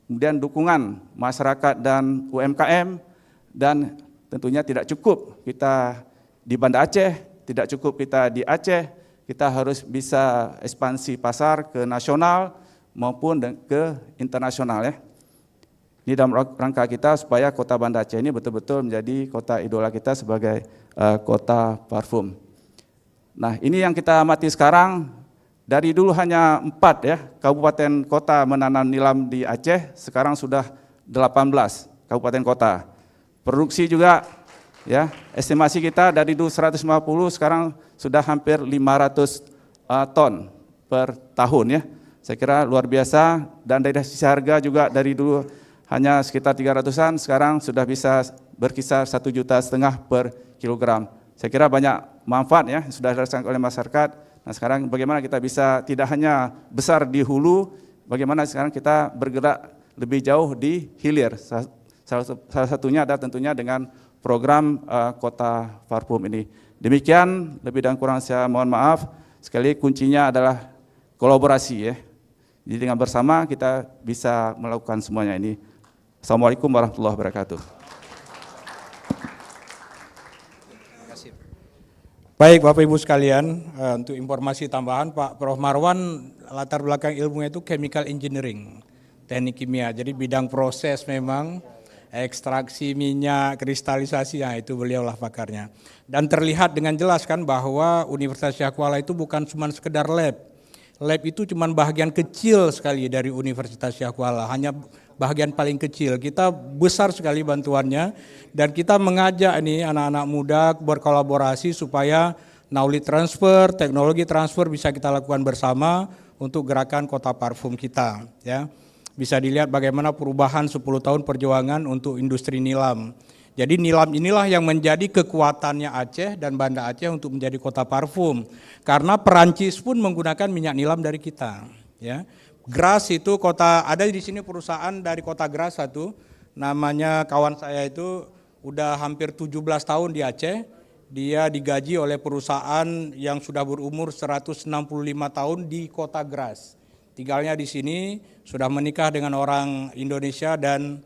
Kemudian dukungan masyarakat dan UMKM, dan tentunya tidak cukup kita di Banda Aceh, tidak cukup kita di Aceh, kita harus bisa ekspansi pasar ke nasional maupun ke internasional ya. Ini dalam rangka kita supaya kota Banda Aceh ini betul-betul menjadi kota idola kita sebagai kota parfum. Nah ini yang kita amati sekarang, dari dulu hanya 4 ya kabupaten kota menanam nilam di Aceh, sekarang sudah 18 kabupaten kota. Produksi juga ya, estimasi kita dari dulu 150 sekarang sudah hampir 500 ton per tahun ya. Saya kira luar biasa, dan dari sisi harga juga dari dulu hanya sekitar 300-an, sekarang sudah bisa berkisar 1,5 juta per kilogram. Saya kira banyak manfaat ya sudah dirasakan oleh masyarakat. Nah sekarang bagaimana kita bisa tidak hanya besar di hulu, bagaimana sekarang kita bergerak lebih jauh di hilir. Salah satunya adalah tentunya dengan program kota parfum ini. Demikian, lebih dan kurang saya mohon maaf. Sekali kuncinya adalah kolaborasi ya. Jadi dengan bersama kita bisa melakukan semuanya ini. Assalamualaikum warahmatullahi wabarakatuh. Baik Bapak Ibu sekalian, untuk informasi tambahan Pak Prof. Marwan latar belakang ilmunya itu chemical engineering, teknik kimia. Jadi bidang proses memang, ekstraksi minyak, kristalisasi, nah itu beliau lah pakarnya. Dan terlihat dengan jelas kan bahwa Universitas Syah Kuala itu bukan cuma sekedar lab. Lab itu cuma bagian kecil sekali dari Universitas Syah Kuala, hanya bagian paling kecil. Kita besar sekali bantuannya, dan kita mengajak ini anak-anak muda berkolaborasi supaya knowledge transfer, teknologi transfer bisa kita lakukan bersama untuk gerakan kota parfum kita ya. Bisa dilihat bagaimana perubahan 10 tahun perjuangan untuk industri nilam. Jadi nilam inilah yang menjadi kekuatannya Aceh dan Banda Aceh untuk menjadi kota parfum. Karena Perancis pun menggunakan minyak nilam dari kita. Ya, Gras itu kota, ada di sini perusahaan dari kota Gras satu, namanya kawan saya itu udah hampir 17 tahun di Aceh. Dia digaji oleh perusahaan yang sudah berumur 165 tahun di kota Gras. Tinggalnya di sini, sudah menikah dengan orang Indonesia, dan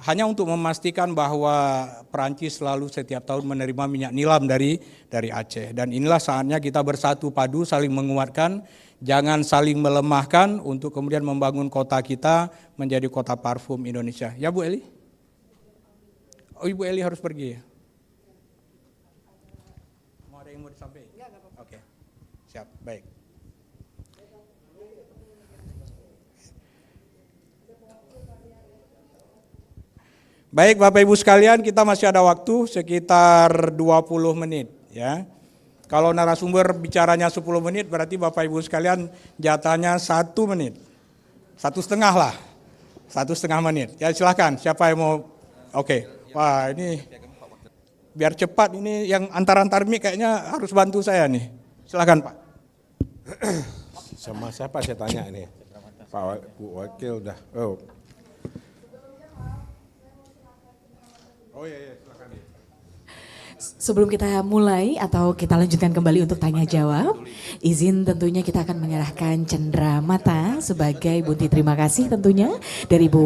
hanya untuk memastikan bahwa Perancis selalu setiap tahun menerima minyak nilam dari Aceh. Dan inilah saatnya kita bersatu padu, saling menguatkan, jangan saling melemahkan untuk kemudian membangun kota kita menjadi kota parfum Indonesia. Ya Bu Eli? Oh Ibu Eli harus pergi ya? Mau ada yang mau disampaikan? Oke, siap, baik. Baik Bapak Ibu sekalian, kita masih ada waktu sekitar 20 menit ya. Kalau narasumber bicaranya 10 menit, berarti Bapak Ibu sekalian jatahnya 1 menit. 1,5 lah, 1,5 menit. Ya silahkan, siapa yang mau, oke. Wah ini biar cepat, ini yang antar-antar mic kayaknya harus bantu saya nih. Silahkan Pak. Sama siapa saya tanya ini? Pak Wakil udah, Oh iya, silakan. Sebelum kita mulai atau kita lanjutkan kembali untuk tanya jawab, izin tentunya kita akan menyerahkan cendera mata sebagai bukti terima kasih tentunya dari Ibu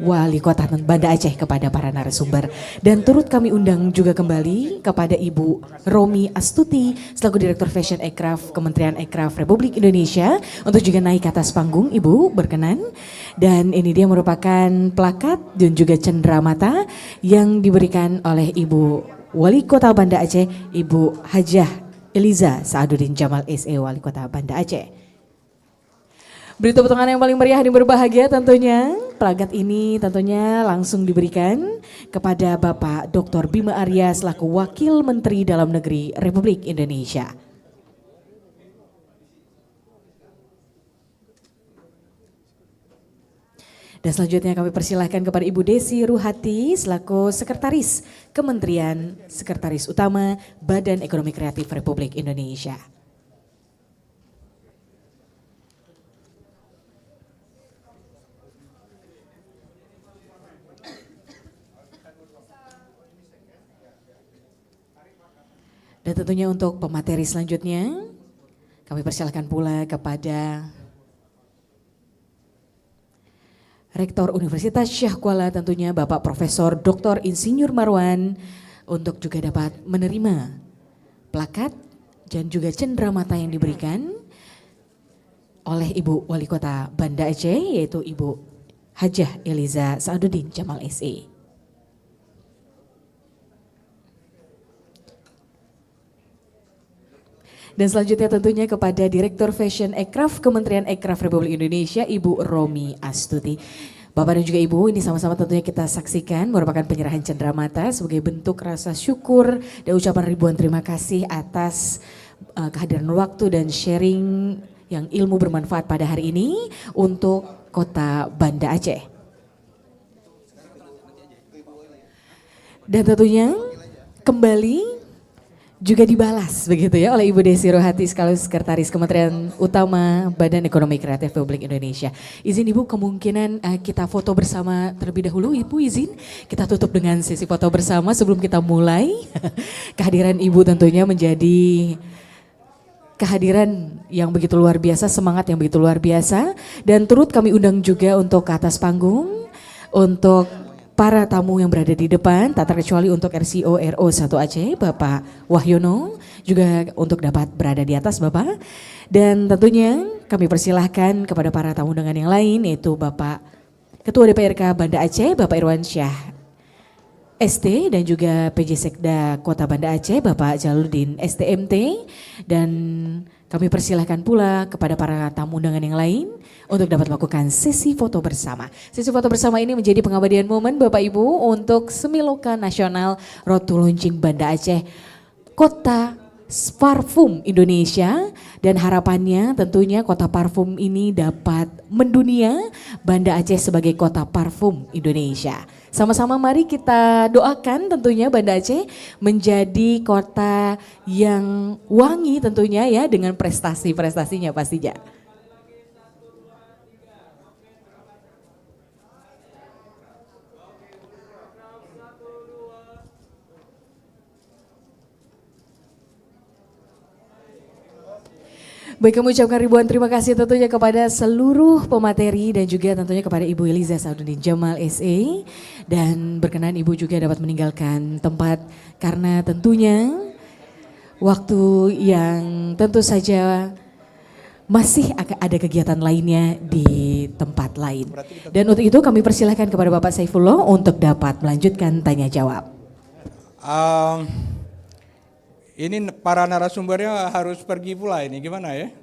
Wali Kota Banda Aceh kepada para narasumber. Dan turut kami undang juga kembali kepada Ibu Romi Astuti selaku Direktur Fashion Aircraft Kementerian Aircraft Republik Indonesia untuk juga naik ke atas panggung. Ibu berkenan. Dan ini dia merupakan plakat dan juga cendera mata yang diberikan oleh Ibu Wali Kota Banda Aceh, Ibu Hajah Eliza Saaduddin Jamal SE Wali Kota Banda Aceh. Beri tepuk tangan yang paling meriah dan berbahagia tentunya. Plakat ini tentunya langsung diberikan kepada Bapak Dr. Bima Arya selaku Wakil Menteri Dalam Negeri Republik Indonesia. Dan selanjutnya kami persilahkan kepada Ibu Desi Ruhati selaku Sekretaris Kementerian Sekretaris Utama Badan Ekonomi Kreatif Republik Indonesia. Dan tentunya untuk pemateri selanjutnya kami persilahkan pula kepada Rektor Universitas Syah Kuala tentunya Bapak Profesor Dr. Insinyur Marwan untuk juga dapat menerima plakat dan juga cenderamata yang diberikan oleh Ibu Wali Kota Banda Aceh yaitu Ibu Hajah Eliza Sa'aduddin Jamal SE. Dan selanjutnya tentunya kepada Direktur Fashion Ekraf Kementerian Ekraf Republik Indonesia Ibu Romi Astuti. Bapak dan juga Ibu, ini sama-sama tentunya kita saksikan merupakan penyerahan cenderamata sebagai bentuk rasa syukur dan ucapan ribuan terima kasih atas kehadiran waktu dan sharing yang ilmu bermanfaat pada hari ini untuk Kota Banda Aceh. Dan tentunya kembali juga dibalas begitu ya oleh Ibu Desi Ruhati sekaligus Sekretaris Kementerian Utama Badan Ekonomi Kreatif Republik Indonesia. Izin Ibu kemungkinan kita foto bersama terlebih dahulu. Ibu izin kita tutup dengan sesi foto bersama sebelum kita mulai. Kehadiran Ibu tentunya menjadi kehadiran yang begitu luar biasa, semangat yang begitu luar biasa. Dan turut kami undang juga untuk ke atas panggung untuk para tamu yang berada di depan, tak terkecuali untuk RCO RO 1 Aceh, Bapak Wahyono, juga untuk dapat berada di atas Bapak. Dan tentunya kami persilahkan kepada para tamu undangan yang lain, yaitu Bapak Ketua DPRK Banda Aceh, Bapak Irwan Syah ST, dan juga PJ Sekda Kota Banda Aceh, Bapak Jaludin STMT, dan kami persilahkan pula kepada para tamu undangan yang lain untuk dapat melakukan sesi foto bersama. Sesi foto bersama ini menjadi pengabadian momen Bapak Ibu untuk Semiloka Nasional Road to Launching Banda Aceh, Kota Parfum Indonesia, dan harapannya tentunya kota parfum ini dapat mendunia Banda Aceh sebagai kota parfum Indonesia. Sama-sama mari kita doakan tentunya Banda Aceh menjadi kota yang wangi tentunya ya dengan prestasi-prestasinya pastinya. Baik, kami ucapkan ribuan terima kasih tentunya kepada seluruh pemateri dan juga tentunya kepada Ibu Eliza Sa'aduddin Jamal SE, dan berkenan Ibu juga dapat meninggalkan tempat karena tentunya waktu yang tentu saja masih ada kegiatan lainnya di tempat lain. Dan untuk itu kami persilahkan kepada Bapak Saifullah untuk dapat melanjutkan tanya jawab. Ini para narasumbernya harus pergi pula ini gimana ya?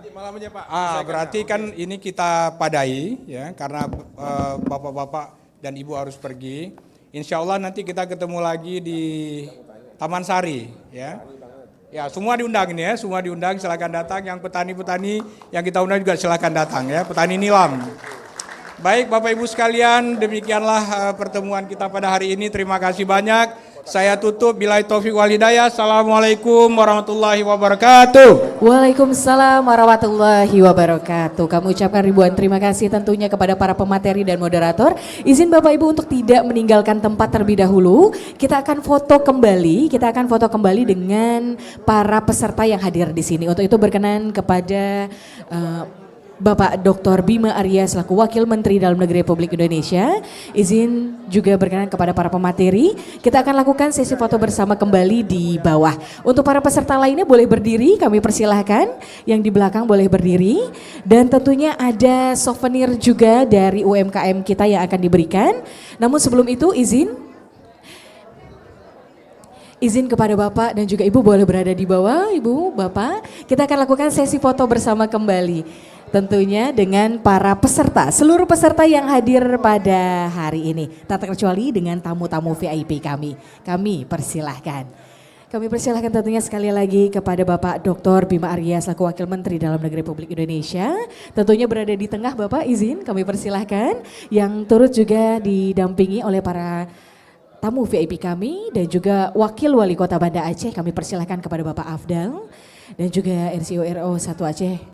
Malamnya Pak. Berarti kan ini kita padai ya karena bapak-bapak dan ibu harus pergi. Insya Allah nanti kita ketemu lagi di Taman Sari ya. Ya semua diundang ini ya, semua diundang silakan datang. Yang petani-petani yang kita undang juga silakan datang ya, petani nilam. Baik Bapak Ibu sekalian, demikianlah pertemuan kita pada hari ini. Terima kasih banyak. Saya tutup, billahi taufiq wal hidayah. Assalamualaikum warahmatullahi wabarakatuh. Waalaikumsalam warahmatullahi wabarakatuh. Kami ucapkan ribuan terima kasih tentunya kepada para pemateri dan moderator. Izin Bapak Ibu untuk tidak meninggalkan tempat terlebih dahulu. Kita akan foto kembali dengan para peserta yang hadir di sini. Untuk itu berkenan kepada Bapak Dr. Bima Arya selaku Wakil Menteri Dalam Negeri Republik Indonesia. Izin juga berkenan kepada para pemateri. Kita akan lakukan sesi foto bersama kembali di bawah. Untuk para peserta lainnya boleh berdiri, kami persilahkan. Yang di belakang boleh berdiri. Dan tentunya ada souvenir juga dari UMKM kita yang akan diberikan. Namun sebelum itu izin izin kepada Bapak dan juga Ibu boleh berada di bawah, Ibu, Bapak. Kita akan lakukan sesi foto bersama kembali. Tentunya dengan para peserta, seluruh peserta yang hadir pada hari ini. Tak terkecuali dengan tamu-tamu VIP kami. Kami persilahkan. Kami persilahkan tentunya sekali lagi kepada Bapak Dr. Bima Arya selaku Wakil Menteri Dalam Negeri Republik Indonesia. Tentunya berada di tengah Bapak, izin kami persilahkan. Yang turut juga didampingi oleh para tamu VIP kami dan juga Wakil Wali Kota Banda Aceh. Kami persilahkan kepada Bapak Afdal dan juga RCO RO 1 Aceh.